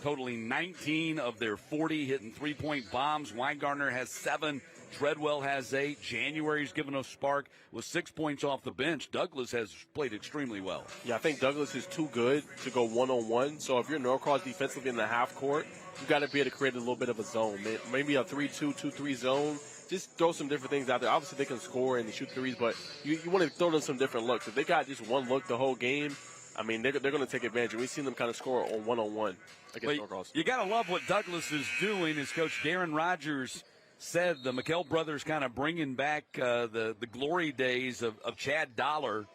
B: totaling 19 of their 40, hitting three-point bombs. Weingartner has 7. Treadwell has 8. January's given a spark with 6 points off the bench. Douglas has played extremely well.
C: Yeah, I think Douglas is too good to go one-on-one. So if you're Norcross defensively in the half court, you've got to be able to create a little bit of a zone. Maybe a 3-2, 2-3 zone. Just throw some different things out there. Obviously, they can score and shoot threes, but you want to throw them some different looks. If they got just one look the whole game, I mean, they're going to take advantage. We've seen them kind of score on one-on-one against Norcross.
B: You got to love what Douglas is doing. As Coach Darren Rogers said, the McKell brothers kind of bringing back the glory days of Chad Dollar.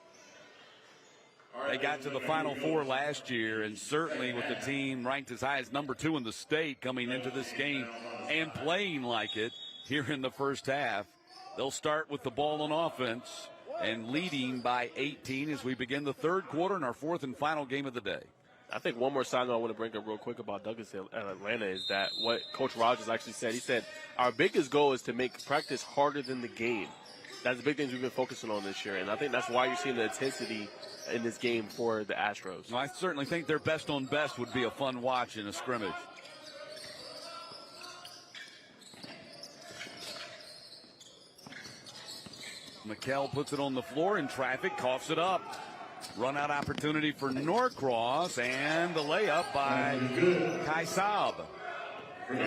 B: They got to the Final Four last year, and certainly with the team ranked as high as number 2 in the state coming into this game and playing like it here in the first half. They'll start with the ball on offense and leading by 18 as we begin the third quarter in our fourth and final game of the day.
C: I think one more side note I want to bring up real quick about Douglas and Atlanta is that what Coach Rogers actually said. He said, our biggest goal is to make practice harder than the game. That's the big things we've been focusing on this year, and I think that's why you're seeing the intensity in this game for the Astros.
B: Well, I certainly think their best on best would be a fun watch in a scrimmage. McKell puts it on the floor in traffic, coughs it up. Run out opportunity for Norcross, and the layup by Kai Saab.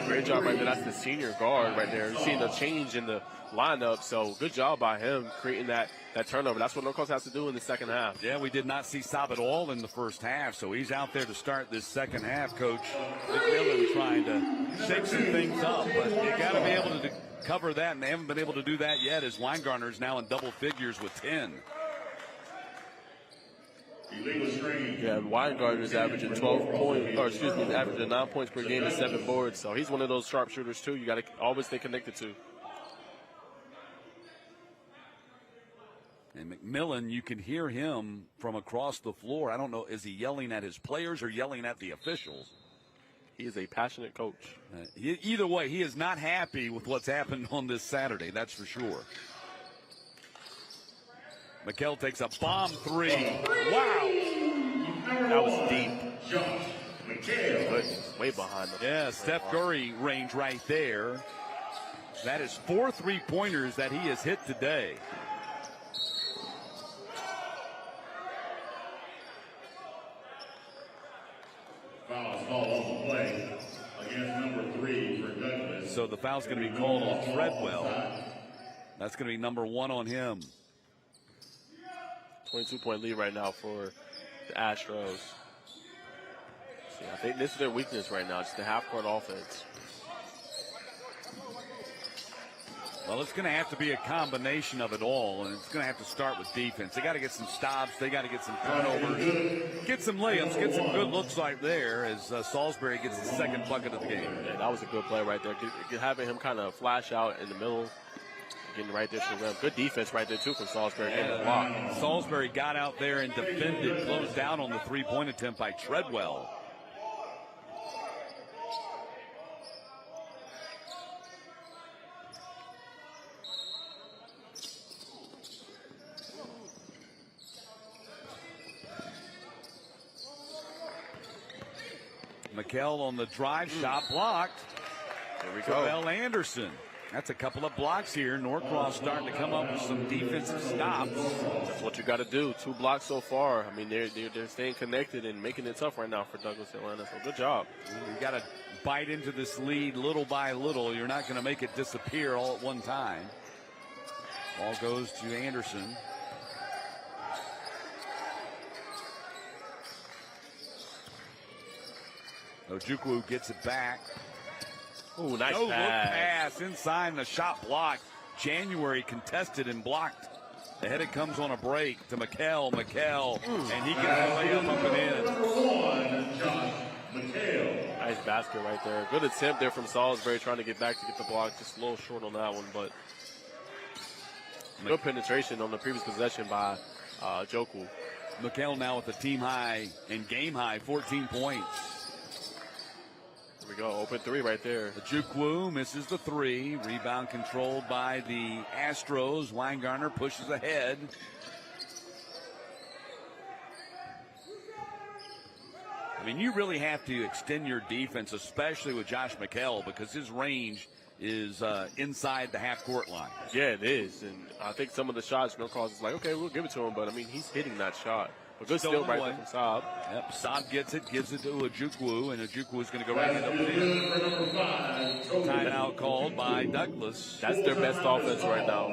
C: Great job right there. That's the senior guard right there. You're seeing the change in the lineup, so good job by him creating that turnover. That's what Norcross has to do in the second half.
B: Yeah, we did not see Saab at all in the first half, so he's out there to start this second half. Coach McMillan trying to shake some things up, but you got to be able to cover that, and they haven't been able to do that yet as Weingartner is now in double figures with 10.
C: Yeah, Weingartner's averaging 9 points per game and 7 boards. So he's one of those sharpshooters too. You got to always stay connected to.
B: And McMillan, you can hear him from across the floor. I don't know, is he yelling at his players or yelling at the officials?
C: He is a passionate coach.
B: Either way, he is not happy with what's happened on this Saturday, that's for sure. McKell takes a bomb 3. Wow.
C: That was deep. Goodness, way behind them.
B: Yeah, Steph Curry range right there. That is 4 3-pointers that he has hit today.
L: Foul on the play against number 3 for Douglas.
B: So the foul's going to be called on Treadwell. That's going to be number 1 on him.
C: 22-point lead right now for the Astros. See, I think this is their weakness right now, just the half-court offense.
B: Well, it's going to have to be a combination of it all, and it's going to have to start with defense. They got to get some stops. They got to get some turnovers, get some layups, get some good looks right there as Salisbury gets the second bucket of the game.
C: Yeah, that was a good play right there. Having him kind of flash out in the middle, getting right there to the rim. Good defense right there, too, from Salisbury.
B: And Salisbury got out there and defended, closed down on the three-point attempt by Treadwell. McKell on the drive, shot blocked.
C: Here we go.
B: Terrell Anderson. That's a couple of blocks here. Norcross starting to come up with some defensive stops.
C: That's what you got to do. 2 blocks so far. I mean, they're staying connected and making it tough right now for Douglas Atlanta. So good job.
B: You got to bite into this lead little by little. You're not going to make it disappear all at one time. Ball goes to Anderson. Ojukwu gets it back.
C: Ooh, nice
B: look
C: pass.
B: pass inside the shot blocked. January contested and blocked. Ahead it comes on a break to Kell, and he gets the layup up and in.
C: Nice basket right there. Good attempt there from Salisbury trying to get back to get the block. Just a little short on that one, but good penetration on the previous possession by Ojukwu.
B: Kell now with the team high and game high 14 points.
C: Here we go, open 3 right there.
B: Ojukwu misses the 3. Rebound controlled by the Astros. Weingartner pushes ahead. I mean, you really have to extend your defense, especially with Josh Kell, because his range is inside the half-court line.
C: Yeah, it is. And I think some of the shots, Norcross is like, okay, we'll give it to him. But, I mean, he's hitting that shot. But good steal right there from Saab.
B: Yep, Saab gets it, gives it to Ojukwu, and Ojukwu is going to go right up in. Timeout called by Douglas.
C: That's their best offense right now.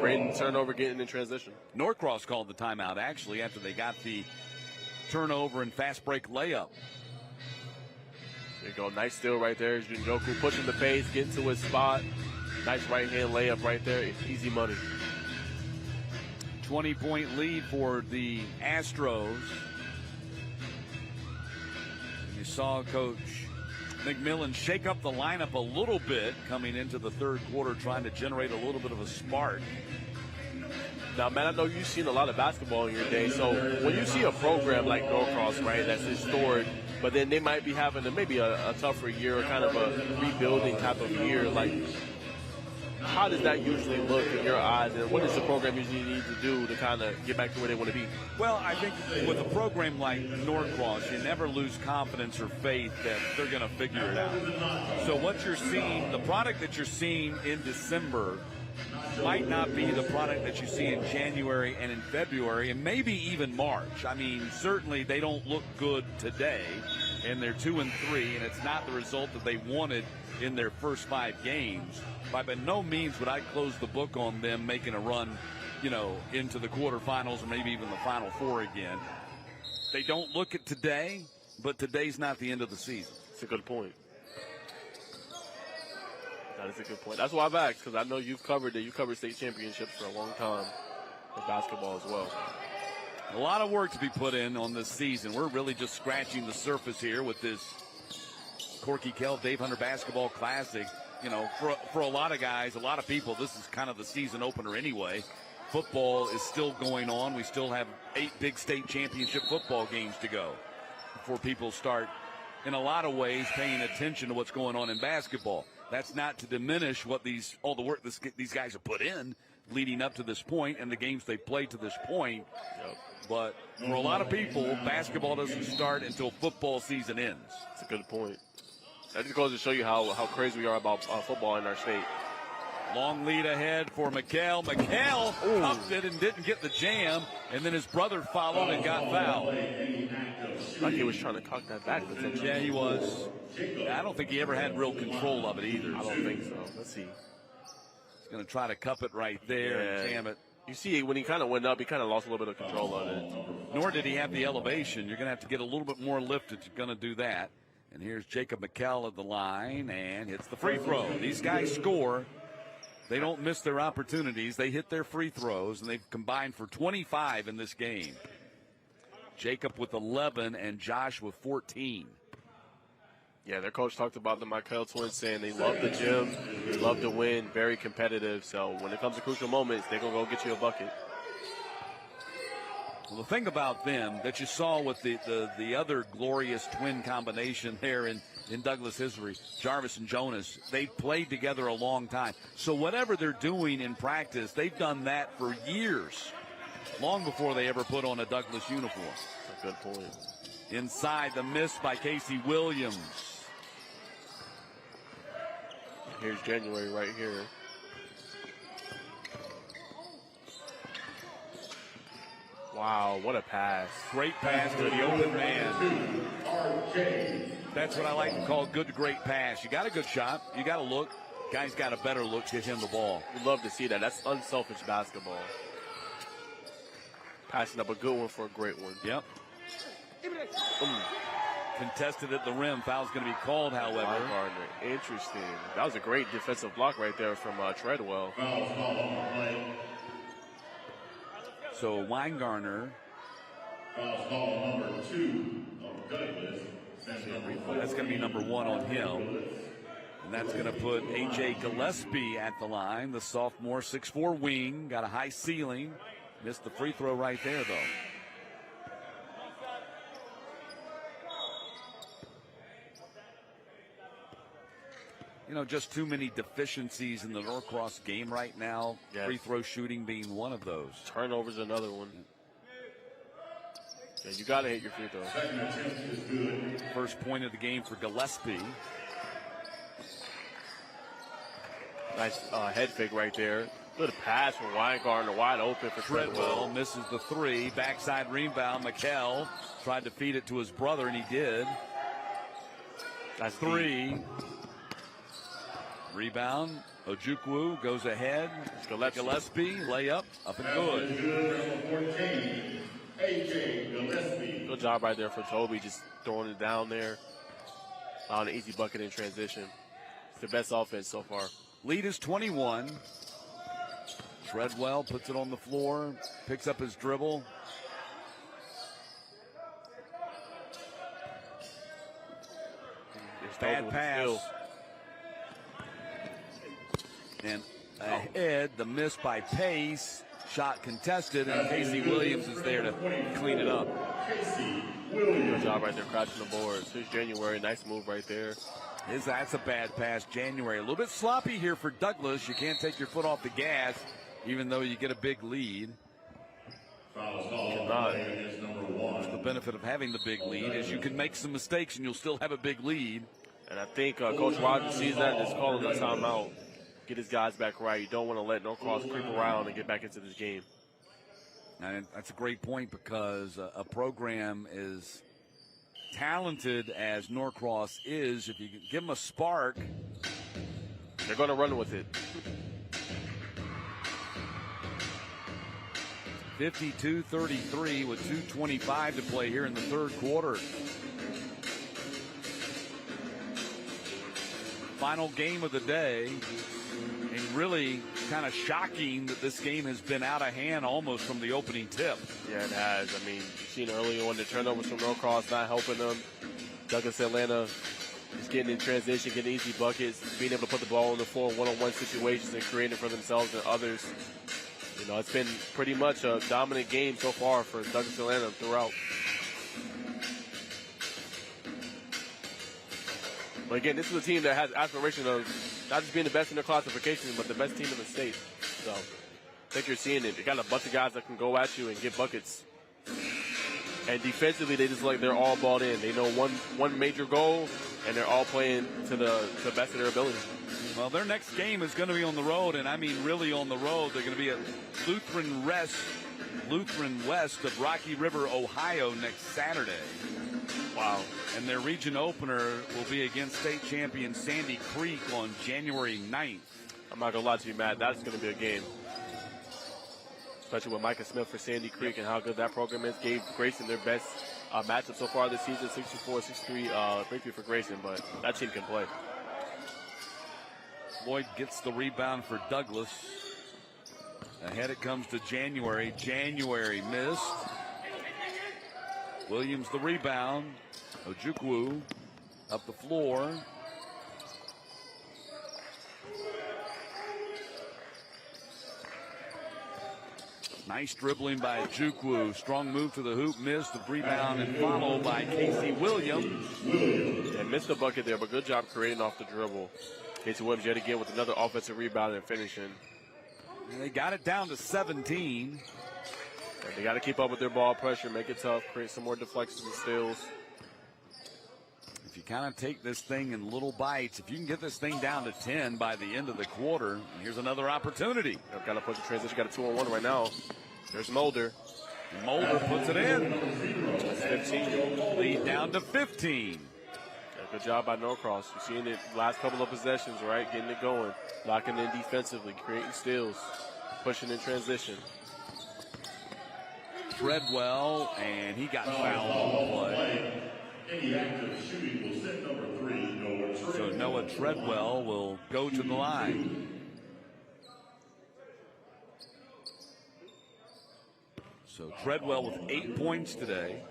C: Great turnover getting in transition.
B: Norcross called the timeout, actually, after they got the turnover and fast break layup.
C: There you go. Nice steal right there. Ojukwu pushing the pace, getting to his spot. Nice right-hand layup right there. Easy money.
B: 20-point lead for the Astros. You saw Coach McMillan shake up the lineup a little bit coming into the third quarter, trying to generate a little bit of a spark.
C: Now, man, I know you've seen a lot of basketball in your day, so when you see a program like Norcross, right, that's historic, but then they might be having maybe a tougher year or kind of a rebuilding type of year, like, how does that usually look in your eyes, and what does the program usually need to do to kind of get back to where they want to be?
B: Well, I think with a program like Norcross, you never lose confidence or faith that they're going to figure it out. So what you're seeing, the product that you're seeing in December might not be the product that you see in January and in February and maybe even March. I mean, certainly they don't look good today, and they're 2-3, and it's not the result that they wanted in their first 5 games. By no means would I close the book on them making a run, into the quarterfinals or maybe even the Final Four again. They don't look at today, but today's not the end of the season.
C: That's a good point. That is a good point. That's why I've asked, because I know you've covered it. You covered state championships for a long time with basketball as well.
B: A lot of work to be put in on this season. We're really just scratching the surface here with this Corky Kell Dave Hunter Basketball Classic. For a lot of guys, a lot of people, this is kind of the season opener anyway. Football is still going on. We still have 8 big state championship football games to go before people start, in a lot of ways, paying attention to what's going on in basketball. That's not to diminish all the work these guys have put in leading up to this point and the games they've played to this point. But for a lot of people, basketball doesn't start until football season ends.
C: That's a good point. That just goes to show you how crazy we are about football in our state.
B: Long lead ahead for Kell. Kell upped it and didn't get the jam, and then his brother followed and got fouled.
C: Like he was trying to cock that back potentially.
B: Yeah, he was. I don't think he ever had real control of it either.
C: I don't think so. Let's see.
B: He's going to try to cup it right there and jam it.
C: You see, when he kind of went up, he kind of lost a little bit of control of it.
B: Nor did he have the elevation. You're going to have to get a little bit more lift if you're going to do that. And here's Jacob Kell at the line and hits the free throw. These guys score. They don't miss their opportunities. They hit their free throws, and they've combined for 25 in this game. Jacob with 11 and Josh with 14.
C: Yeah, their coach talked about the Kell twins saying they love the gym, they love to win, very competitive. So when it comes to crucial moments, they're going to go get you a bucket.
B: Well, the thing about them that you saw with the other glorious twin combination there in Douglas history, Jarvis and Jonas, they've played together a long time. So whatever they're doing in practice, they've done that for years, long before they ever put on a Douglas uniform.
C: That's a good point.
B: Inside, the miss by Casey Williams.
C: Here's January right here. Wow, what a pass.
B: Great pass to the open man. That's what I like to call a good, great pass. You got a good shot. You got to look. Guy's got a better look to hit him the ball.
C: We love to see that. That's unselfish basketball. Passing up a good one for a great one.
B: Yep. Contested at the rim. Foul's going to be called, however.
C: Gardner. Interesting. That was a great defensive block right there from Treadwell.
B: So Weingartner.
L: Number 2 of Douglas.
B: That's going to be number 1 on him. And that's going to put A.J. Gillespie at the line. The sophomore 6'4" wing. Got a high ceiling. Missed the free throw right there, though. You know, just too many deficiencies in the Norcross game right now.
C: Yes.
B: Free throw shooting being one of those.
C: Turnovers another one. Yeah, you got to hit your free throw.
B: First point of the game for Gillespie.
C: Nice head fake right there. Good pass from Weingartner, wide open for Treadwell.
B: Misses the three. Backside rebound. Kell tried to feed it to his brother, and he did.
C: That's
B: three. Deep. Rebound. Ojukwu goes ahead. Gillespie, layup, up and good.
C: Good job right there for Toby, just throwing it down there on an easy bucket in transition. It's the best offense so far.
B: Lead is 21. Treadwell puts it on the floor, picks up his dribble. Bad pass. And ahead, the miss by Pace. Shot contested, and Casey Williams is there to clean it up.
C: Good job right there, crashing the boards. Here's January, nice move right there.
B: That's a bad pass, January. A little bit sloppy here for Douglas. You can't take your foot off the gas, even though you get a big lead. The benefit of having the big lead is you can make some mistakes and you'll still have a big lead.
C: And I think Coach Rogers sees that and is calling a timeout. Get his guys back right. You don't want to let Norcross creep around and get back into this game.
B: And that's a great point, because a program as talented as Norcross is, if you give them a spark,
C: they're going to run with it.
B: 52-33 with 2:25 to play here in the third quarter. Final game of the day. And really kind of shocking that this game has been out of hand almost from the opening tip.
C: Yeah, it has. I mean, you've seen earlier on the turnovers from Norcross not helping them. Douglas Atlanta is getting in transition, getting easy buckets, being able to put the ball on the floor in one-on-one situations and creating for themselves and others. You know, it's been pretty much a dominant game so far for Douglas Atlanta throughout. But again, this is a team that has aspiration of not just being the best in their classification, but the best team in the state. So I think you're seeing it. They got a bunch of guys that can go at you and get buckets. And defensively, they just they're all balled in. They know one major goal, and they're all playing to the best of their ability.
B: Well, their next game is going to be on the road, and I mean really on the road. They're going to be at Lutheran West of Rocky River, Ohio next Saturday.
C: Wow.
B: And their region opener will be against state champion Sandy Creek on January 9th.
C: I'm not going to lie to you, Matt. That's going to be a game. Especially with Micah Smith for Sandy Creek and how good that program is. Gave Grayson their best matchup so far this season, 64-63 victory for Grayson, but that team can play.
B: Lloyd gets the rebound for Douglas. Ahead it comes to January. January missed. Williams the rebound. Ojukwu up the floor. Nice dribbling by Ojukwu. Strong move to the hoop, missed the rebound, and followed by Casey Williams.
C: And missed the bucket there, but good job creating off the dribble. Casey Williams yet again with another offensive rebound and finishing.
B: And they got it down to 17.
C: And they got to keep up with their ball pressure, make it tough, create some more deflections and steals.
B: If you kind of take this thing in little bites. If you can get this thing down to 10 by the end of the quarter, and here's another opportunity.
C: They've got to push the transition. Got a 2-on-1 right now. There's Mulder.
B: Mulder puts it in.
C: That's 15.
B: Lead down to 15.
C: Yeah, good job by Norcross. You've seen it last couple of possessions, right? Getting it going. Locking in defensively. Creating steals. Pushing in transition.
B: Treadwell, and he got fouled on the play.
L: Any active shooting will set number 3, Noah Treadwell.
B: So Noah Treadwell will go to the line. So Treadwell with 8 points today.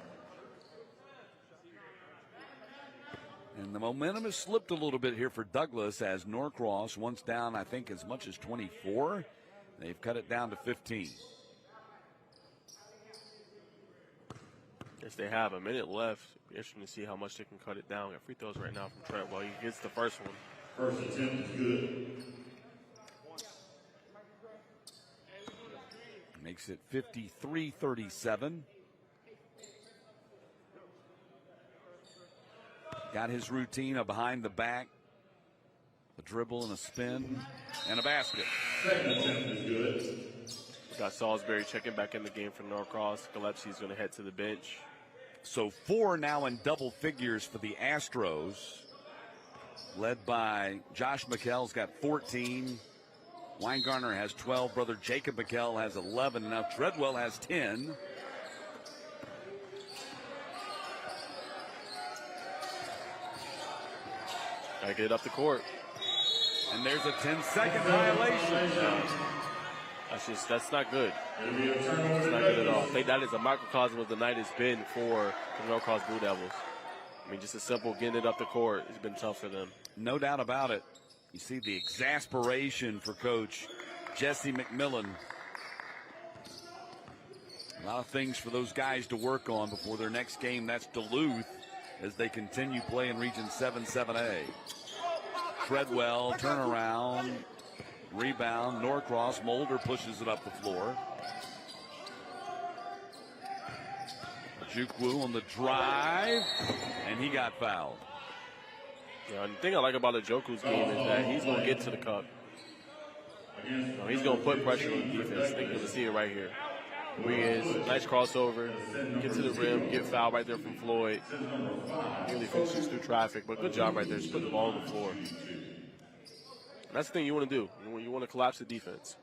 B: And the momentum has slipped a little bit here for Douglas as Norcross, once down, I think, as much as 24. They've cut it down to 15.
C: Yes, they have a minute left. Interesting to see how much they can cut it down. Got free throws right now from Treadwell. He gets the first one.
L: First attempt is good.
B: Makes it 53-37. Got his routine of behind the back, a dribble and a spin, and a basket.
L: Second attempt is good.
C: Got Salisbury checking back in the game for Norcross. Gillespie's going to head to the bench.
B: So 4 now in double figures for the Astros, led by Josh McKell's got 14. Weingartner has 12. Brother Jacob McKell has 11. Now Treadwell has 10.
C: Gotta get it up the court.
B: And there's a 10-second violation.
C: That's not good. It's not good at all. I think that is a microcosm of the night has been for the Norcross Blue Devils. I mean, just a simple getting it up the court has been tough for them.
B: No doubt about it. You see the exasperation for Coach Jesse McMillan. A lot of things for those guys to work on before their next game. That's Duluth as they continue play in Region 7-7A. Treadwell, turnaround, rebound, Norcross. Mulder pushes it up the floor. Ojukwu on the drive, and he got fouled.
C: Yeah, and the thing I like about Ojukwu's game is that he's going to get to the cup. He's going to put pressure on the defense. I think you're going to see it right here. Where he is, nice crossover, get to the rim, get fouled right there from Floyd. Really finishes through traffic, but good job right there, just put the ball on the floor. And that's the thing you want to do. You want to collapse the defense.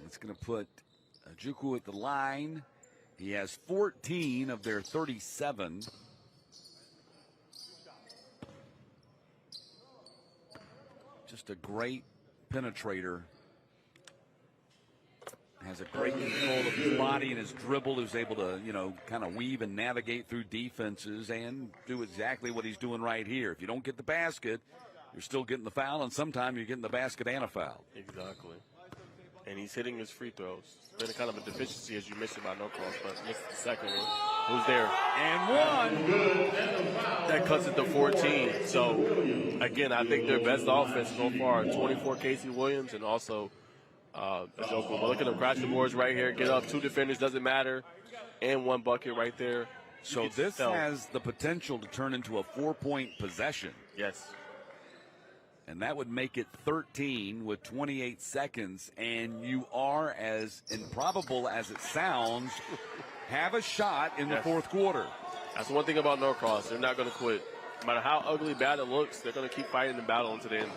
B: It's going to put Ojukwu at the line. He has 14 of their 37. Just a great penetrator. Has a great control of his body and his dribble, who's able to, kind of weave and navigate through defenses and do exactly what he's doing right here. If you don't get the basket, you're still getting the foul, and sometimes you're getting the basket and a foul.
C: Exactly. And he's hitting his free throws. Been a kind of a deficiency, as you mentioned, by Norcross, but missed the second one. Who's there?
B: And one.
C: That cuts it to 14. So, again, I think their best offense so far, 24 Casey Williams and also Ojukwu. But look at them crash the boards right here. Get up. 2 defenders, doesn't matter. And 1 bucket right there.
B: So this has the potential to turn into a 4-point possession.
C: Yes.
B: And that would make it 13 with 28 seconds. And you are, as improbable as it sounds, have a shot in the fourth quarter.
C: That's one thing about Norcross. They're not going to quit. No matter how ugly bad it looks, they're going to keep fighting the battle until the end.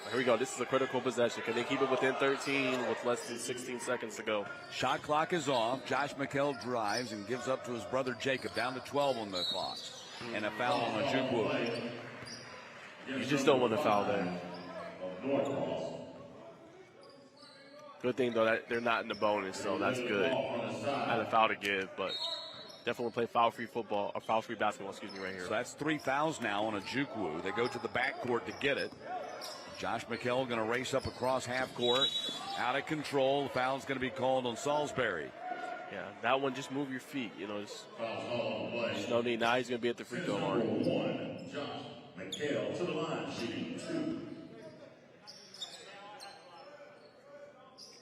C: Here we go. This is a critical possession. Can they keep it within 13 with less than 16 seconds to go?
B: Shot clock is off. Josh McKell drives and gives up to his brother Jacob. Down to 12 on the clock. And a foul on Ojukwu.
C: You just don't want to foul there. Good thing, though, that they're not in the bonus, so that's good. Had a foul to give, but definitely play foul-free football, or foul-free basketball, right here.
B: So that's 3 fouls now on Ojukwu. They go to the backcourt to get it. Josh McKell going to race up across half court. Out of control. The foul's going to be called on Salisbury.
C: Yeah, that one, just move your feet. There's no need. Now he's going to be at the free throw line.
L: Josh McKell to the line, shooting 2.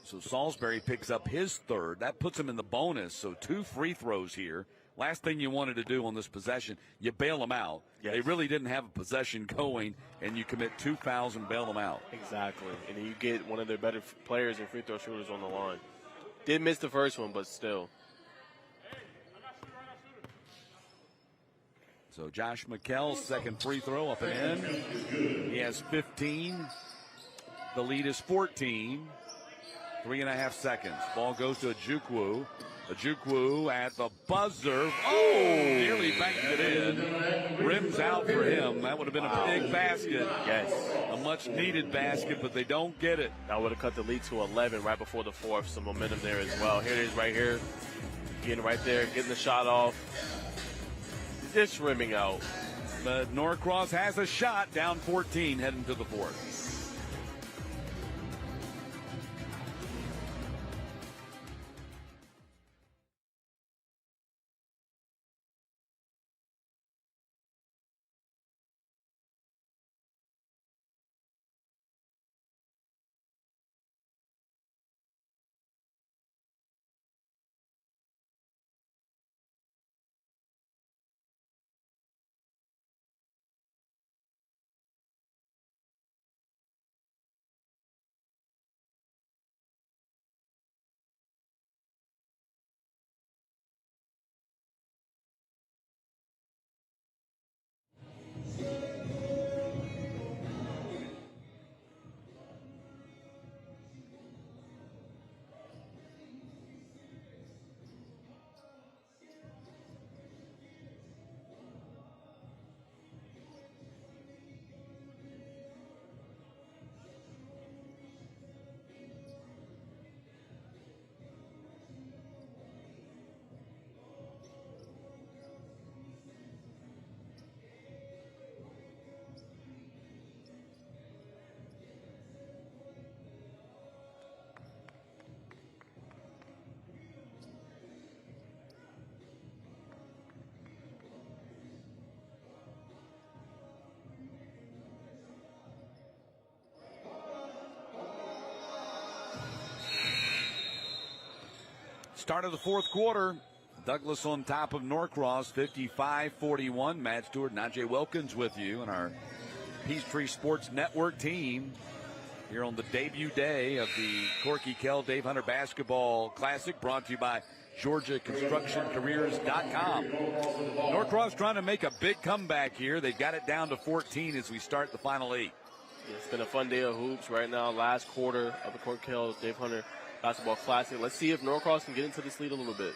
B: So Salisbury picks up his third. That puts him in the bonus. So 2 free throws here last thing you wanted to do on this possession, you bail them out.
C: Yes.
B: They really didn't have a possession going, and you commit 2 fouls and bail them out.
C: Exactly. And then you get one of their better players and free throw shooters on the line. Did miss the first one, but still.
B: So Josh McKell's second free throw up and in. He has 15. The lead is 14. 3.5 seconds. Ball goes to Ojukwu. Ojukwu at the buzzer. Oh, nearly banked it in. Rims out for him. That would have been a big basket.
C: Yes.
B: A much needed basket, but they don't get it.
C: That would have cut the lead to 11 right before the fourth. Some momentum there as well. Here it is right here. Getting right there, getting the shot off. Just rimming out.
B: But Norcross has a shot, down 14 heading to the fourth. Start of the fourth quarter. Douglas on top of Norcross, 55-41. Matt Stewart, Najee Wilkins with you and our Peachtree Sports Network team here on the debut day of the Corky Kell Dave Hunter Basketball Classic, brought to you by GeorgiaConstructionCareers.com. Norcross trying to make a big comeback here. They've got it down to 14 as we start the final 8.
C: It's been a fun day of hoops right now. Last quarter of the Corky Kell Dave Hunter Basketball Classic. Let's see if Norcross can get into this lead a little bit.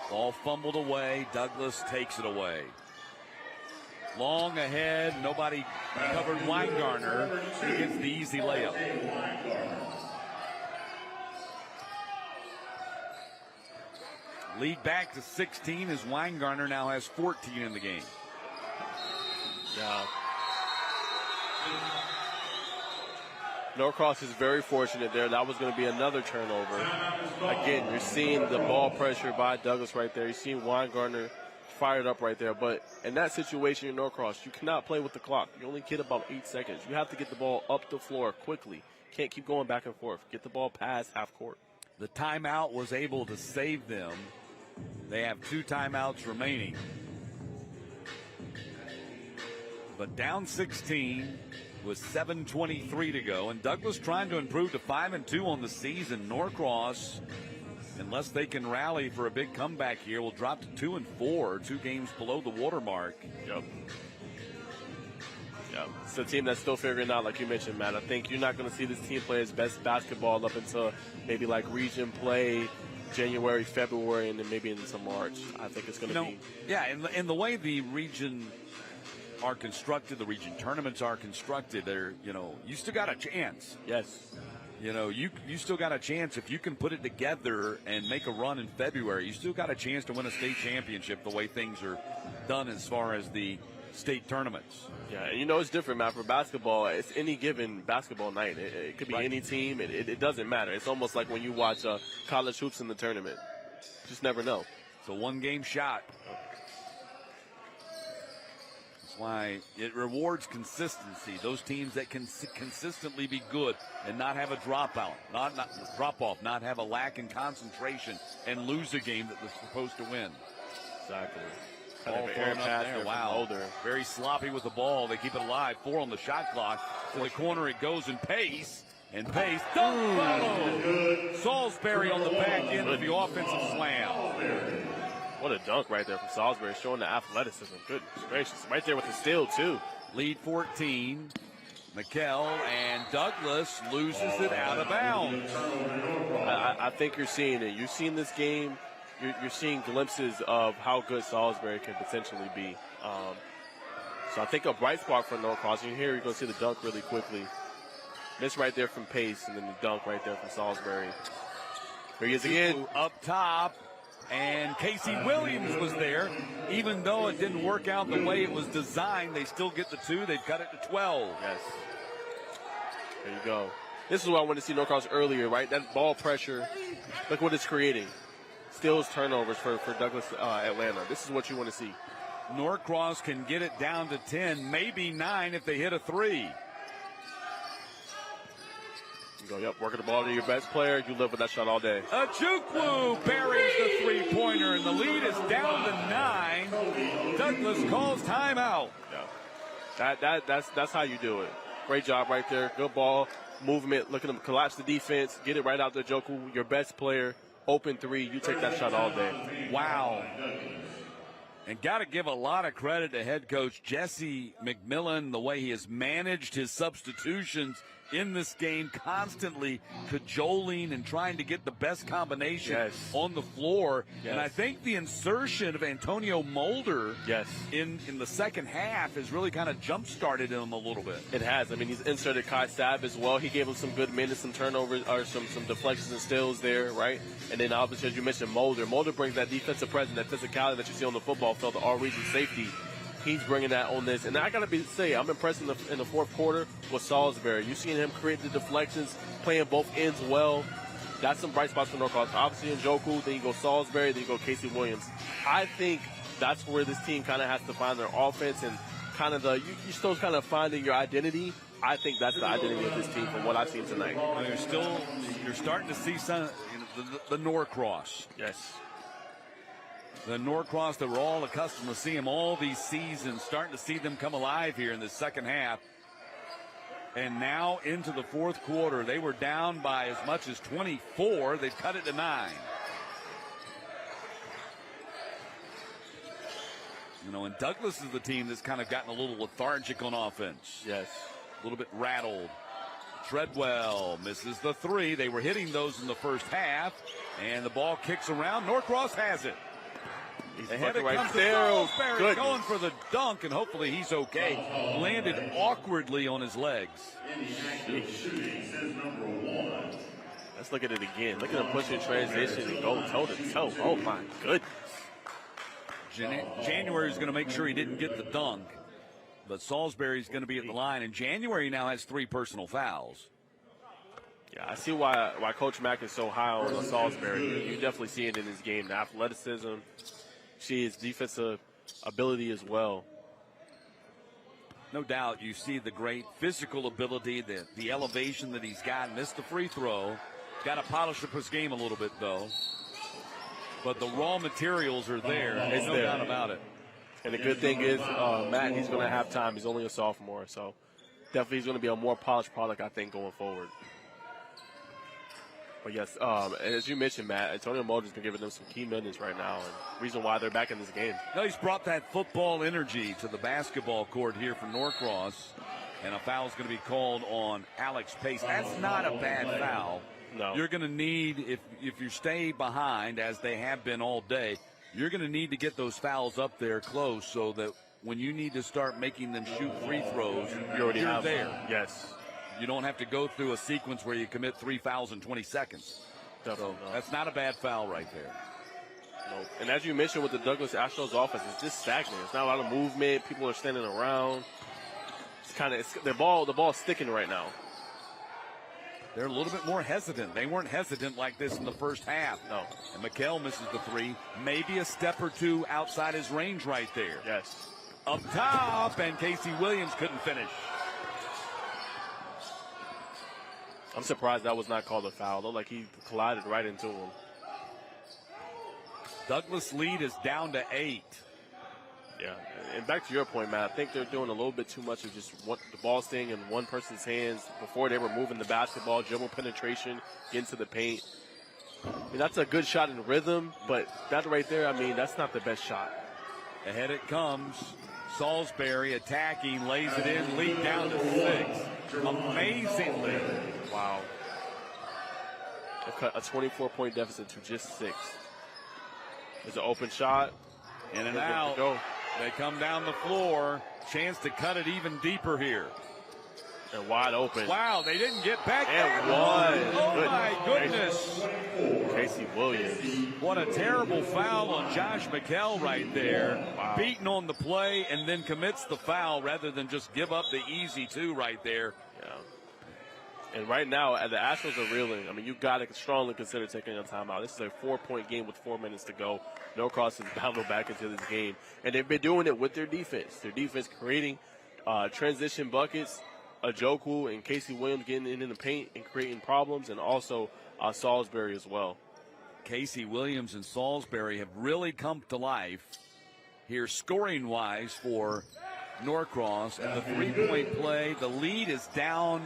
B: Ball fumbled away. Douglas takes it away. Long ahead. Nobody covered Weingartner. He gets the easy layup. Lead back to 16 as Weingartner now has 14 in the game.
C: Yeah. Norcross is very fortunate there. That was going to be another turnover. Again, you're seeing the ball pressure by Douglas right there. You're seeing Weingartner fired up right there. But in that situation in Norcross, you cannot play with the clock. You only get about 8 seconds. You have to get the ball up the floor quickly. Can't keep going back and forth. Get the ball past half court.
B: The timeout was able to save them. They have 2 timeouts remaining. But down 16 with 7:23 to go, and Douglas trying to improve to 5-2 on the season. Norcross, unless they can rally for a big comeback here, will drop to 2-4, 2 games below the watermark.
C: Yep. It's a team that's still figuring out, like you mentioned, Matt. I think you're not going to see this team play its best basketball up until maybe like region play, January, February, and then maybe into March. I think it's going to be.
B: Yeah, and the way the region are constructed, the region tournaments are constructed, they're, you still got a chance.
C: Yes.
B: You still got a chance if you can put it together and make a run in February. You still got a chance to win a state championship the way things are done as far as the state tournaments.
C: Yeah, and it's different, Matt. For basketball, it's any given basketball night. It could be any team. It doesn't matter. It's almost like when you watch college hoops in the tournament. You just never know.
B: It's a one-game shot. That's why it rewards consistency. Those teams that can consistently be good and not have a dropout, not drop off, not have a lack in concentration and lose a game that they're supposed to win.
C: Exactly.
B: Ball thrown up there. Wow. Very sloppy with the ball. They keep it alive. 4 on the shot clock. To the corner it goes, and Pace. And Pace. Dunk follow. Salisbury on the back end of the offensive slam.
C: What a dunk right there from Salisbury, showing the athleticism. Goodness gracious. Right there with the steal, too.
B: Lead 14. Kell, and Douglas loses it out of bounds.
C: I think you're seeing it. You've seen this game. You're seeing glimpses of how good Salisbury can potentially be. So I think a bright spot for Norcross. Here you're going to see the dunk really quickly. Miss right there from Pace, and then the dunk right there from Salisbury. Here he is again.
B: Up top, and Casey Williams was there. Even though it didn't work out the way it was designed, they still get the 2. They've cut it to 12.
C: Yes. There you go. This is what I wanted to see Norcross earlier, right? That ball pressure. Look what it's creating. Steals, turnovers for Douglas Atlanta. This is what you want to see.
B: Norcross can get it down to 10, maybe 9 if they hit a 3.
C: You go, yep, working the ball to your best player. You live with that shot all day.
B: Ojukwu buries the three-pointer, and the lead is down to 9. Douglas calls timeout.
C: Yeah. That's how you do it. Great job right there. Good ball, movement, looking to collapse the defense, get it right out to Ojukwu, your best player. Open 3, you take that shot all day.
B: Wow. And got to give a lot of credit to head coach Jesse McMillan, the way he has managed his substitutions in this game, constantly cajoling and trying to get the best combination on the floor. And I think the insertion of Antonio Mulder in the second half has really kind of jump-started him a little bit.
C: It has. I mean, he's inserted Kai Saab as well. He gave him some good minutes, some turnovers, or some deflections and steals there, right? And then obviously, as you mentioned, Mulder. Mulder brings that defensive presence, that physicality that you see on the football field, the all-region safety. He's bringing that on this. And I got to say, I'm impressed in the fourth quarter with Salisbury. You've seen him create the deflections, playing both ends well. That's some bright spots for Norcross. Obviously, Ojukwu, then you go Salisbury, then you go Casey Williams. I think that's where this team kind of has to find their offense and kind of you're still kind of finding your identity. I think that's the identity of this team from what I've seen tonight.
B: You're starting to see some, the Norcross.
C: Yes.
B: The Norcross that we're all accustomed to see them all these seasons, starting to see them come alive here in the second half. And now into the fourth quarter, they were down by as much as 24. They've cut it to 9. And Douglas is the team that's kind of gotten a little lethargic on offense.
C: Yes.
B: A little bit rattled. Treadwell misses the 3. They were hitting those in the first half, and the ball kicks around. Norcross has it. Ahead it comes to Salisbury, going for the dunk, and hopefully he's okay. Landed awkwardly on his legs.
C: Let's look at it again. Look at him pushing transition and go toe-to-toe. Oh, my goodness.
B: January is going to make sure he didn't get the dunk, but Salisbury's going to be at the line, and January now has 3 personal fouls.
C: Yeah, I see why Coach Mack is so high on Salisbury. You definitely see it in his game. The athleticism, see his defensive ability as well.
B: No doubt you see the great physical ability, the elevation that he's got. Missed the free throw. Got to polish up his game a little bit, though. But the raw materials are there. There's no doubt about it.
C: And the good thing is, Matt, he's going to have time. He's only a sophomore, so definitely he's going to be a more polished product, I think, going forward. But yes, as you mentioned, Matt, Antonio Mulder's been giving them some key minutes right now, and reason why they're back in this game.
B: No, he's brought that football energy to the basketball court here for Norcross, and a foul is going to be called on Alex Pace. That's not a bad foul.
C: No.
B: You're going to need, if you stay behind, as they have been all day, you're going to need to get those fouls up there close so that when you need to start making them shoot free throws, you're there.
C: Yes.
B: You don't have to go through a sequence where you commit 3 fouls in 20 seconds. So that's not a bad foul right there.
C: No. And as you mentioned with the Douglas Astros offense, it's just stagnant. It's not a lot of movement. People are standing around. It's kind of the ball's sticking right now.
B: They're a little bit more hesitant. They weren't hesitant like this in the first half.
C: No.
B: And Kell misses the 3. Maybe a step or two outside his range right there.
C: Yes.
B: Up top, and Casey Williams couldn't finish.
C: I'm surprised that was not called a foul. Looked like he collided right into him.
B: Douglas' lead is down to 8.
C: Yeah, and back to your point, Matt, I think they're doing a little bit too much of just the ball staying in one person's hands before they were moving the basketball, dribble penetration, get into the paint. I mean, that's a good shot in rhythm, but that right there, I mean, that's not the best shot.
B: Ahead it comes. Salisbury attacking, lays it in, lead down to 6. Amazingly.
C: Wow. They've cut a 24-point deficit to just 6. There's an open shot.
B: In and out. They come down the floor. Chance to cut it even deeper here.
C: They're wide open.
B: Wow, they didn't get back
C: and
B: there.
C: One.
B: Oh, my goodness.
C: Casey Williams.
B: What a terrible foul on Josh McKell right there.
C: Wow.
B: Beaten on the play and then commits the foul rather than just give up the easy 2 right there.
C: Yeah. And right now, the Astros are reeling. I mean, you've got to strongly consider taking a timeout. This is a 4-point game with 4 minutes to go. Norcross has battled back into this game. And they've been doing it with their defense. Their defense creating transition buckets. Ajoku and Casey Williams getting in the paint and creating problems. And also Salisbury as well.
B: Casey Williams and Salisbury have really come to life here scoring-wise for Norcross. And the 3-point play, the lead is down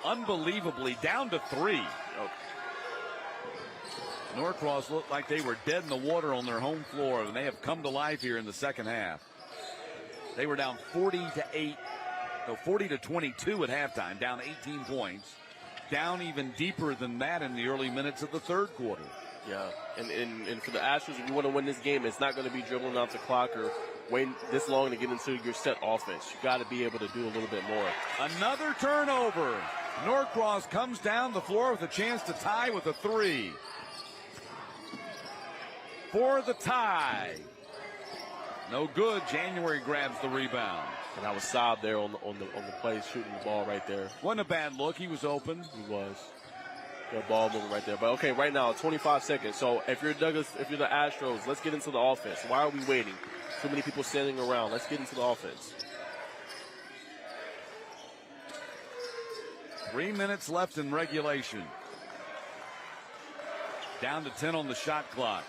B: unbelievably, down to 3. Norcross looked like they were dead in the water on their home floor, and they have come to life here in the second half. They were down 40-8, no, 40-22 at halftime, down 18 points, down even deeper than that in the early minutes of the third quarter.
C: Yeah, and for the Astros, if you want to win this game, it's not going to be dribbling out the clock or waiting this long to get into your set offense. You got to be able to do a little bit more.
B: Another turnover. Norcross comes down the floor with a chance to tie with a 3. For the tie. No good. January grabs the rebound.
C: And I was Saab there on the play, shooting the ball right there.
B: Wasn't a bad look. He was open.
C: He was. Good ball moving right there. But okay, right now, 25 seconds. So if you're Douglas, if you're the Astros, let's get into the offense. Why are we waiting? Too many people standing around. Let's get into the offense.
B: 3 minutes left in regulation. Down to 10 on the shot clock.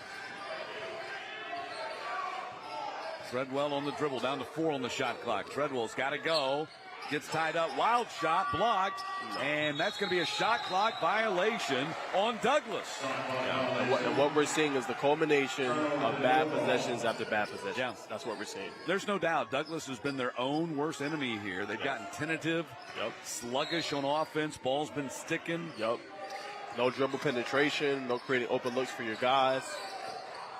B: Treadwell on the dribble, down to 4 on the shot clock. Treadwell's got to go. Gets tied up. Wild shot blocked. And that's going to be a shot clock violation on Douglas.
C: Yeah, and what we're seeing is the culmination of bad possessions after bad possessions. Yeah. That's what we're seeing.
B: There's no doubt Douglas has been their own worst enemy here. They've gotten tentative, sluggish on offense. Ball's been sticking.
C: No dribble penetration. No creating open looks for your guys.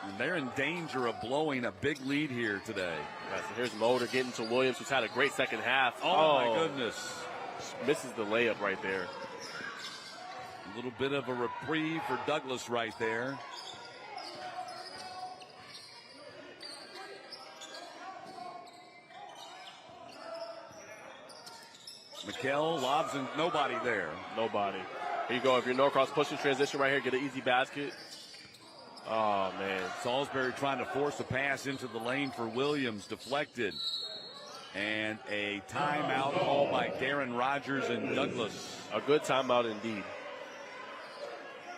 B: And they're in danger of blowing a big lead here today.
C: Right, so here's Mulder getting to Williams, who's had a great second half.
B: Oh, my goodness.
C: Misses the layup right there.
B: A little bit of a reprieve for Douglas right there. McKell lobs and nobody there.
C: Nobody. Here you go. If you're Norcross, pushing transition right here, get an easy basket. Oh, man.
B: Salisbury trying to force a pass into the lane for Williams. Deflected. And a timeout called by Darren Rogers and Douglas.
C: A good timeout indeed.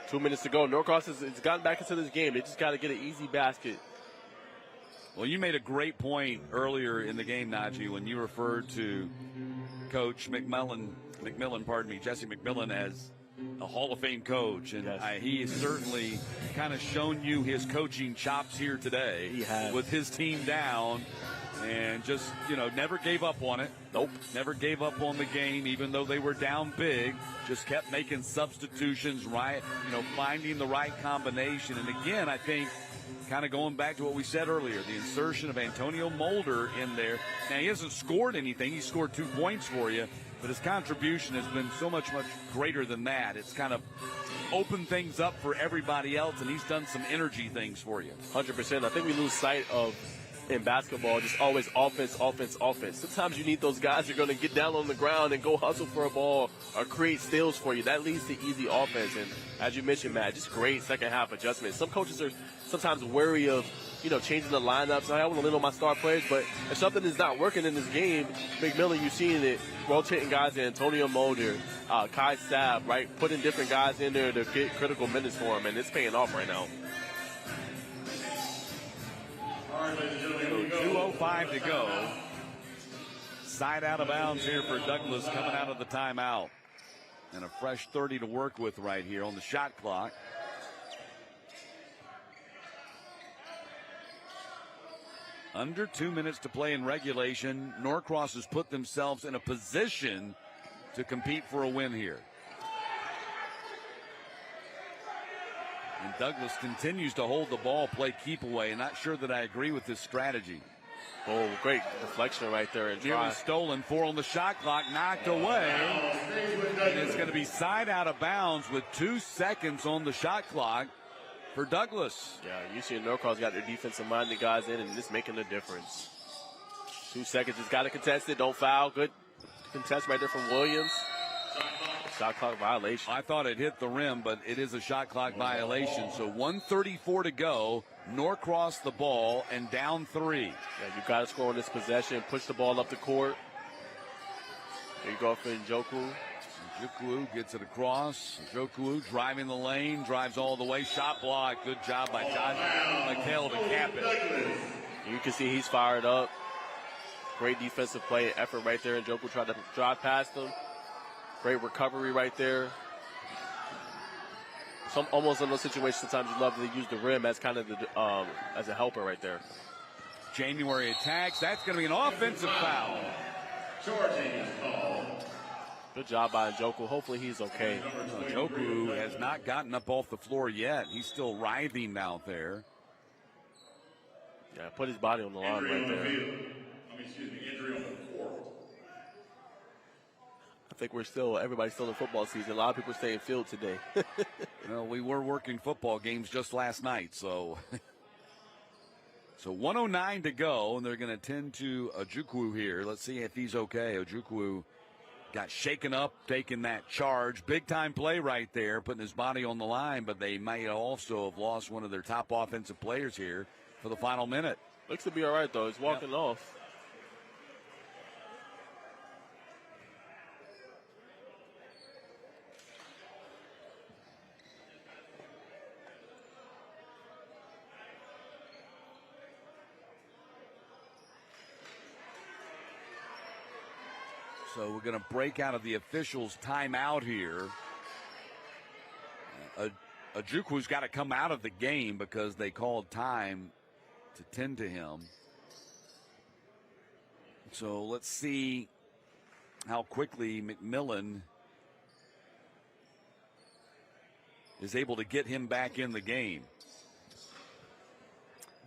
C: 2 minutes to go. Norcross has gotten back into this game. They just got to get an easy basket.
B: Well, you made a great point earlier in the game, Najee, when you referred to Coach Jesse McMillan as a Hall of Fame coach, and he has certainly kind of shown you his coaching chops here today.
C: He has.
B: With his team down, and just, never gave up on it.
C: Nope.
B: Never gave up on the game, even though they were down big. Just kept making substitutions, right? Finding the right combination. And again, I think, kind of going back to what we said earlier, the insertion of Antonio Mulder in there. Now, he hasn't scored anything. He scored 2 points for you. But his contribution has been so much greater than that. It's kind of opened things up for everybody else, and he's done some energy things for you.
C: 100%. I think we lose sight of in basketball, just always offense, offense, offense. Sometimes you need those guys who are going to get down on the ground and go hustle for a ball or create steals for you. That leads to easy offense. And as you mentioned, Matt, just great second half adjustments. Some coaches are sometimes wary of, changing the lineups. I want to lean on my star players, but if something is not working in this game, McMillan, you've seen it, rotating guys in, Antonio Mulder, Kai Sabb, right, putting different guys in there to get critical minutes for him, and it's paying off right now.
B: So 2:05 to go. Side out of bounds here for Douglas coming out of the timeout. And a fresh 30 to work with right here on the shot clock. Under 2 minutes to play in regulation. Norcross has put themselves in a position to compete for a win here. And Douglas continues to hold the ball, play keep away. Not sure that I agree with this strategy.
C: Oh, great deflection right there. And
B: nearly stolen. 4 on the shot clock, knocked away. And it's going to be side out of bounds with 2 seconds on the shot clock for Douglas.
C: Yeah, you see Norcross got their defensive-minded guys in, and it's making a difference. 2 seconds, just got to contest it. Don't foul. Good contest right there from Williams. Shot clock violation.
B: I thought it hit the rim, but it is a shot clock violation. So 1:34 to go. Norcross the ball and down 3.
C: Yeah, you got to score on this possession. Push the ball up the court. There you go for Njoku.
B: Njoku gets it across. Njoku driving the lane, drives all the way. Shot block. Good job by Kell to cap it.
C: You can see he's fired up. Great defensive play and effort right there. Njoku tried to drive past him. Great recovery right there. Almost in those situations, sometimes you love to use the rim as kind of as a helper right there.
B: January attacks. That's going to be an offensive foul.
C: Good job by Njoku. Hopefully he's okay.
B: Njoku has not gotten up off the floor yet. He's still writhing out there.
C: Yeah, put his body on the line right there.
L: Injury on the court.
C: I think everybody's still in football season. A lot of people stay in field today.
B: Well, we were working football games just last night, so. So 1:09 to go, and they're going to tend to Ojukwu here. Let's see if he's okay. Ojukwu got shaken up, taking that charge. Big-time play right there, putting his body on the line, but they might also have lost one of their top offensive players here for the final minute.
C: Looks to be all right, though. He's walking off.
B: So we're going to break out of the officials' timeout here. Ojukwu's got to come out of the game because they called time to tend to him. So let's see how quickly McMillan is able to get him back in the game.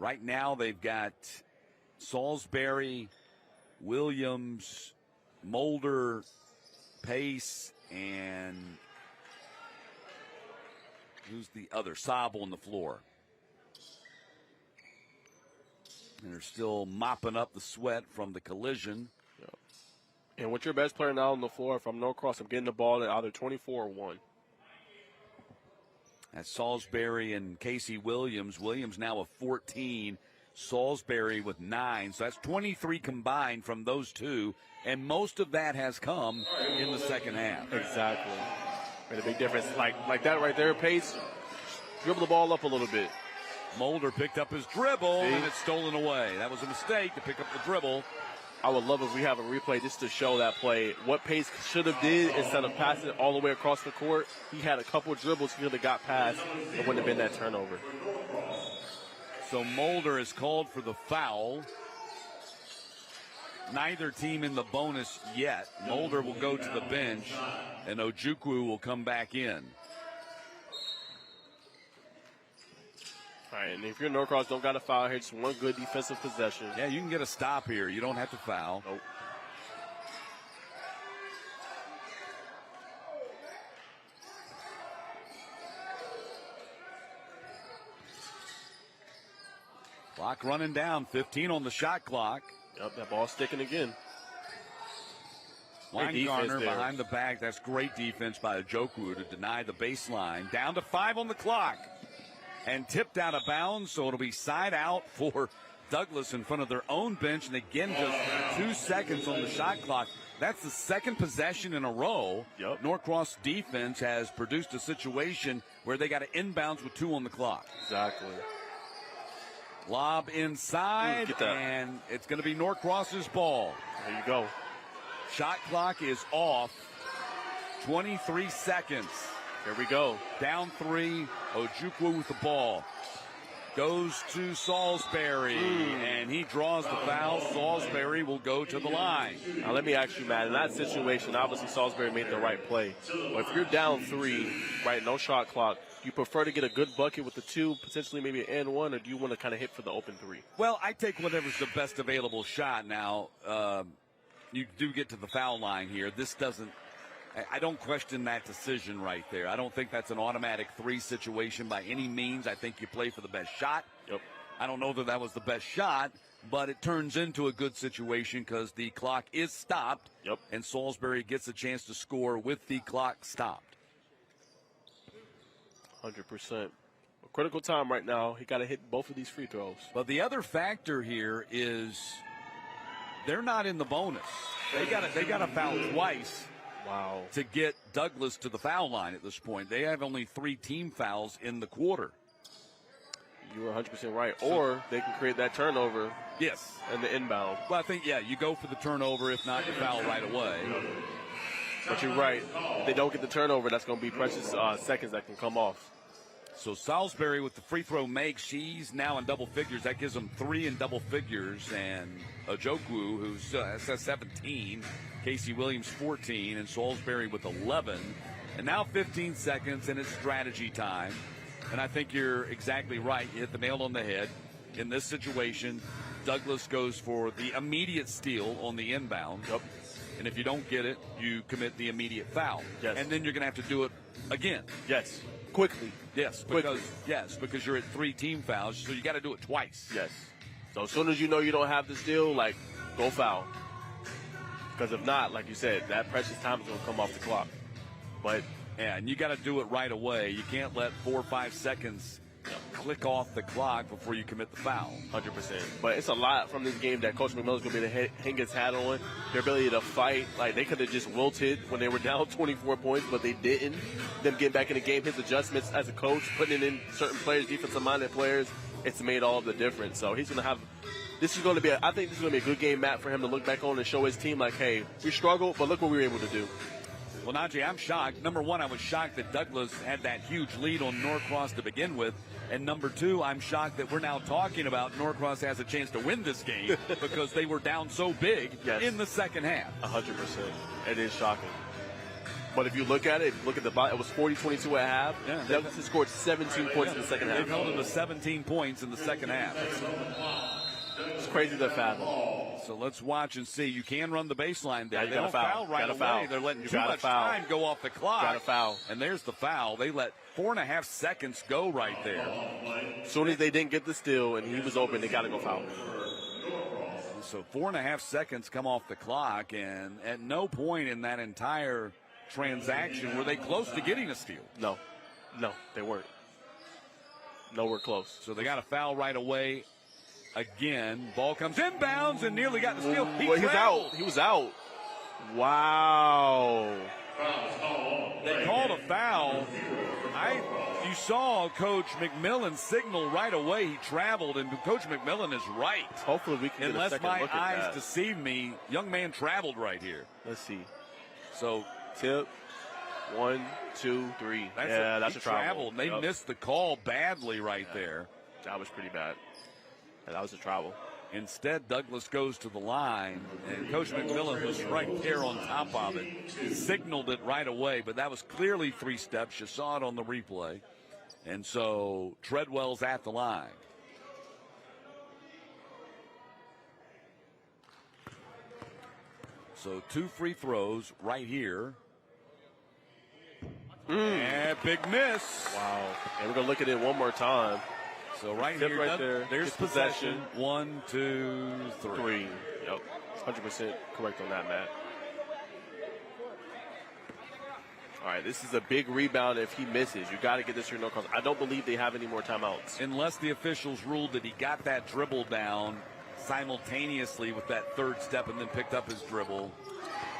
B: Right now they've got Salisbury, Williams, Mulder, Pace, and who's the other? Saab on the floor. And they're still mopping up the sweat from the collision.
C: Yep. And with your best player now on the floor from Norcross, I'm getting the ball at either 24 or 1.
B: That's Salisbury and Casey Williams. Williams now with 14. Salisbury with 9. So that's 23 combined from those two. And most of that has come in the second half.
C: Exactly. Made a big difference. Like that right there, Pace. Dribble the ball up a little bit.
B: Mulder picked up his dribble, and it's stolen away. That was a mistake to pick up the dribble.
C: I would love if we have a replay just to show that play. What Pace should have did instead of passing it all the way across the court. He had a couple of dribbles he could have got past. It wouldn't have been that turnover.
B: So Mulder is called for the foul. Neither team in the bonus yet. Mulder will go to the bench, and Ojukwu will come back in.
C: All right, and if you're Norcross, don't got to foul here. Just one good defensive possession.
B: Yeah, you can get a stop here. You don't have to foul.
C: Nope.
B: Clock running down, 15 on the shot clock.
C: Yep, that ball's sticking again.
B: Weingartner behind the back. That's great defense by Ojukwu to deny the baseline. Down to 5 on the clock. And tipped out of bounds, so it'll be side out for Douglas in front of their own bench. And again, just 2 seconds on the shot clock. That's the second possession in a row.
C: Yep.
B: Norcross defense has produced a situation where they got to inbounds with 2 on the clock.
C: Exactly.
B: Lob inside, and it's going to be Norcross's ball.
C: There you go.
B: Shot clock is off. 23 seconds.
C: Here we go.
B: Down 3. Ojukwu with the ball. Goes to Salisbury, and he draws the foul. Salisbury will go to the line.
C: Now, let me ask you, Matt, in that situation, obviously Salisbury made the right play. But if you're down 3, right, no shot clock, do you prefer to get a good bucket with the 2, potentially maybe an and 1, or do you want to kind of hit for the open 3?
B: Well, I take whatever's the best available shot now. You do get to the foul line here. This doesn't. I don't question that decision right there. I don't think that's an automatic 3 situation by any means. I think you play for the best shot.
C: Yep.
B: I don't know that that was the best shot, but it turns into a good situation because the clock is stopped.
C: Yep.
B: And Salisbury gets a chance to score with the clock stopped.
C: 100%. A critical time right now. He got to hit both of these free throws.
B: But the other factor here is they're not in the bonus. They got to foul twice.
C: Wow.
B: To get Douglas to the foul line at this point. They have only 3 team fouls in the quarter.
C: You were 100% right. Or they can create that turnover.
B: Yes.
C: And the inbound.
B: Well, I think, you go for the turnover. If not, you foul right away.
C: But you're right. If they don't get the turnover, that's going to be precious seconds that can come off.
B: So Salisbury with the free throw make, she's now in double figures. That gives them 3 in double figures. And Ojukwu, who's 17, Casey Williams 14, and Salisbury with 11. And now 15 seconds, and it's strategy time. And I think you're exactly right. You hit the nail on the head. In this situation, Douglas goes for the immediate steal on the inbound.
C: Yep.
B: And if you don't get it, you commit the immediate foul.
C: Yes.
B: And then you're going to have to do it again.
C: Yes. Quickly.
B: Yes, because you're at 3 team fouls, so you got to do it twice.
C: Yes. So as soon as you know you don't have the steal, go foul. Because if not, like you said, that precious time is going to come off the clock. But
B: and you got to do it right away. You can't let 4 or 5 seconds click off the clock before you commit the foul.
C: 100%. But it's a lot from this game that Coach McMillan's going to be able to hang his hat on. Their ability to fight. They could have just wilted when they were down 24 points, but they didn't. Them getting back in the game, his adjustments as a coach, putting in certain players, defensive-minded players, it's made all of the difference. So he's going to have – I think this is going to be a good game, Matt, for him to look back on and show his team, hey, we struggled, but look what we were able to do.
B: Well, Najee, I'm shocked. Number 1, I was shocked that Douglas had that huge lead on Norcross to begin with. And number 2, I'm shocked that we're now talking about Norcross has a chance to win this game because they were down so big in the second half.
C: 100%. It is shocking. But if you look at it, it was 40-22 at half.
B: Yeah,
C: Douglas has scored 17 points in the second half.
B: They've held them to 17 points in the second half.
C: It's crazy to fathom.
B: So let's watch and see. You can run the baseline there.
C: Yeah,
B: they don't foul right away.
C: Foul.
B: They're letting
C: you
B: too much time go off the clock.
C: Got to foul.
B: And there's the foul. They let 4.5 seconds go right there.
C: As soon as they didn't get the steal and he was open, they got to go foul.
B: So 4.5 seconds come off the clock, and at no point in that entire transaction were they close to getting a steal.
C: No, they weren't. Nowhere close.
B: So they got a foul right away. Again, ball comes inbounds and nearly got the steal.
C: He was out. Wow.
B: They called a foul. You saw Coach McMillan signal right away. He traveled, and Coach McMillan is right.
C: Hopefully we can get a second look at that.
B: Unless my eyes deceive me, young man traveled right here.
C: Let's see.
B: So
C: tip. 1, 2, 3. That's a travel.
B: They missed the call badly right there.
C: That was pretty bad. That was a travel.
B: Instead, Douglas goes to the line, and Coach McMillan was right there on top of it. He signaled it right away, but that was clearly 3 steps. You saw it on the replay. And so Treadwell's at the line. So 2 free throws right here. And big miss.
C: Wow. And we're going to look at it one more time.
B: So right
C: Tip
B: here,
C: right there.
B: there's
C: Gets
B: possession. 1, 2, 3.
C: Yep. 100% correct on that, Matt. All right, this is a big rebound if he misses. You got to get this here, Norcross. I don't believe they have any more timeouts.
B: Unless the officials ruled that he got that dribble down simultaneously with that third step and then picked up his dribble.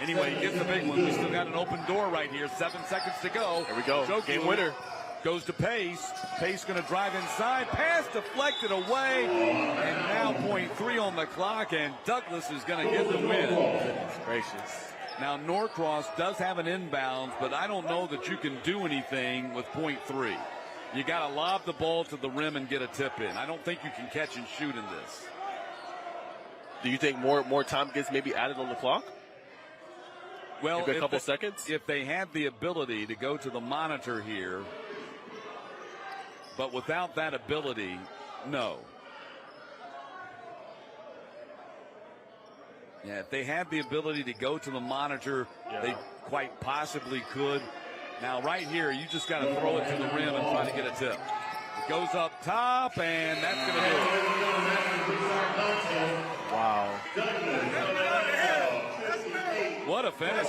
B: Anyway, he gets the big one. We still got an open door right here. 7 seconds to go.
C: Here we go. Game winner.
B: Goes to Pace. Pace going to drive inside. Pass deflected away. And now 0.3 on the clock, and Douglas is going to get the win.
C: Goodness gracious.
B: Now, Norcross does have an inbound, but I don't know that you can do anything with 0.3. You got to lob the ball to the rim and get a tip in. I don't think you can catch and shoot in this.
C: Do you think more time gets maybe added on the clock?
B: Well,
C: maybe a couple seconds?
B: If they had the ability to go to the monitor here, but without that ability, no. Yeah, if they had the ability to go to the monitor, they quite possibly could. Now, right here, you just got to throw it to the rim and try to get a tip. It goes up top, and that's going to do it.
C: Wow.
B: What a finish.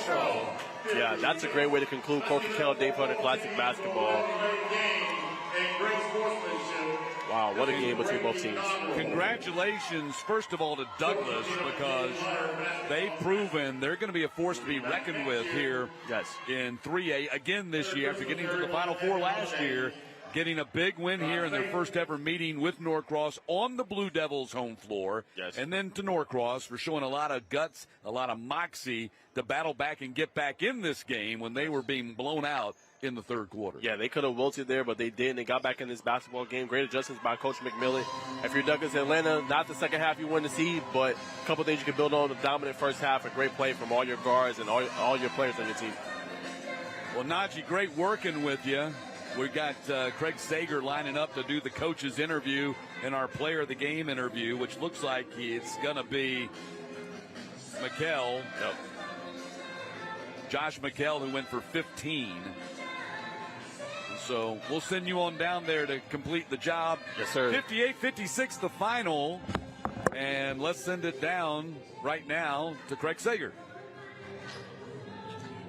C: Yeah, that's a great way to conclude Corky Kell Dave Hunter Classic basketball. Wow, what a game between both teams.
B: Congratulations, first of all, to Douglas, because they've proven they're going to be a force to be reckoned with here in 3A again this year after getting to the Final Four last year, getting a big win here in their first ever meeting with Norcross on the Blue Devils' home floor. And then to Norcross for showing a lot of guts, a lot of moxie to battle back and get back in this game when they were being blown out in the third quarter.
C: Yeah, they could have wilted there, but they didn't. They got back in this basketball game. Great adjustments by Coach McMillan. If you're Douglas Atlanta, not the second half you want to see, but a couple things you can build on. The dominant first half, a great play from all your guards and all your players on your team.
B: Well, Najee, great working with you. We've got Craig Sager lining up to do the coach's interview and our player of the game interview, which looks like it's going to be Kell. Josh McKell, who went for 15. So we'll send you on down there to complete the job.
C: Yes, sir.
B: 58-56 the final. And let's send it down right now to Craig Sager.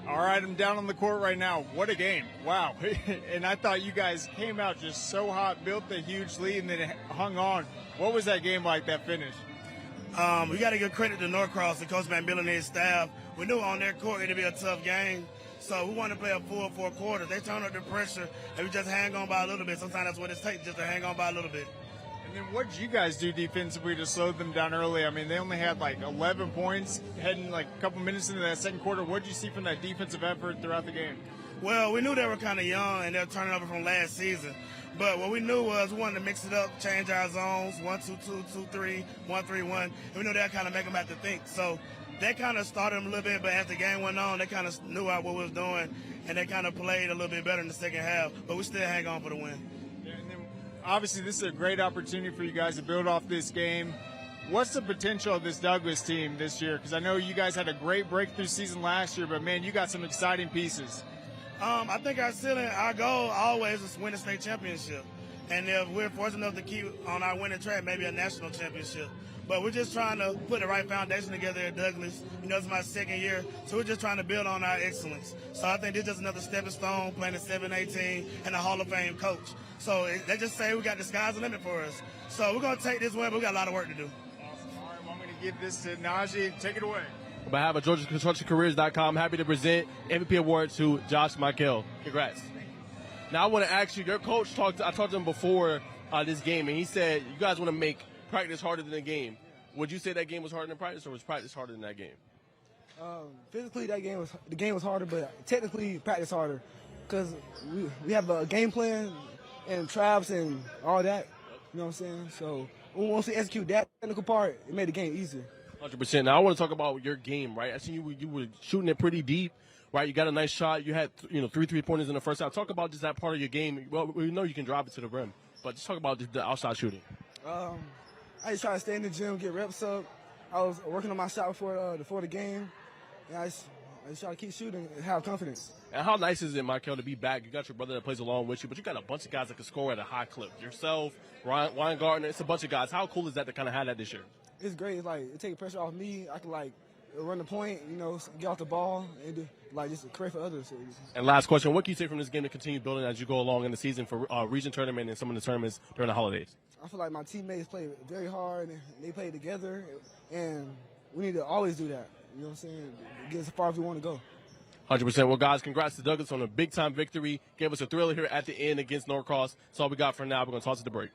N: All right, I'm down on the court right now. What a game. Wow. And I thought you guys came out just so hot, built the huge lead, and then it hung on. What was that game like, that finish?
Q: We got to give credit to Norcross and Coach McMillan and his staff. We knew on their court it would be a tough game. So we wanted to play a full 4 quarters. They turned up the pressure, and we just hang on by a little bit. Sometimes that's what it takes, just to hang on by a little bit.
N: And then what did you guys do defensively to slow them down early? I mean, they only had like 11 points heading like a couple minutes into that second quarter. What did you see from that defensive effort throughout the game?
Q: Well, we knew they were kind of young, and they were turning over from last season. But what we knew was we wanted to mix it up, change our zones, 1-2-2, 2-3, 1-3-1. And we knew that kind of make them have to think. So they kind of started them a little bit, but as the game went on, they kind of knew what we was doing, and they kind of played a little bit better in the second half. But we still hang on for the win.
N: Yeah, and then obviously, this is a great opportunity for you guys to build off this game. What's the potential of this Douglas team this year? Because I know you guys had a great breakthrough season last year, but, man, you got some exciting pieces.
Q: I think our goal always is to win a state championship. And if we're fortunate enough to keep on our winning track, maybe a national championship. But we're just trying to put the right foundation together at Douglas. You know, it's my second year, so we're just trying to build on our excellence. So I think this is just another stepping stone, playing a 7-18 and a Hall of Fame coach. So they just say we got the sky's the limit for us. So we're going to take this win, but we got a lot of work to do.
N: Awesome. All right, well, I'm going to give this to Najee. Take it away.
C: On behalf of GeorgiaConstructionCareers.com, happy to present MVP Award to Josh McKell. Congrats. Now I want to ask you, your coach I talked to him before this game, and he said you guys want to make practice harder than the game. Would you say that game was harder than practice, or was practice harder than that game?
O: Physically, the game was harder, but technically, practice harder, because we have a game plan and traps and all that. You know what I'm saying? So once we execute that technical part, it made the game easier.
C: 100%. Now I want to talk about your game, right? I seen you were shooting it pretty deep, right? You got a nice shot. You had 3 3-pointers in the first half. Talk about just that part of your game. Well, we know you can drive it to the rim, but just talk about the outside shooting.
O: I just try to stay in the gym, get reps up. I was working on my shot before the game, and I I just try to keep shooting and have confidence.
C: And how nice is it, Michael, to be back? You got your brother that plays along with you, but you got a bunch of guys that can score at a high clip. Yourself, Ryan Gardner, it's a bunch of guys. How cool is that to kind of have that this year?
O: It's great. It's like it takes pressure off me. I can like run the point, get off the ball, and do, just create for others.
C: And last question, what can you say from this game to continue building as you go along in the season for region tournament and some of the tournaments during the holidays?
O: I feel like my teammates play very hard, and they play together, and we need to always do that. You know what I'm saying? Get as far as we want to go.
C: 100%. Well, guys, congrats to Douglas on a big-time victory. Gave us a thriller here at the end against Norcross. That's all we got for now. We're going to toss it to break.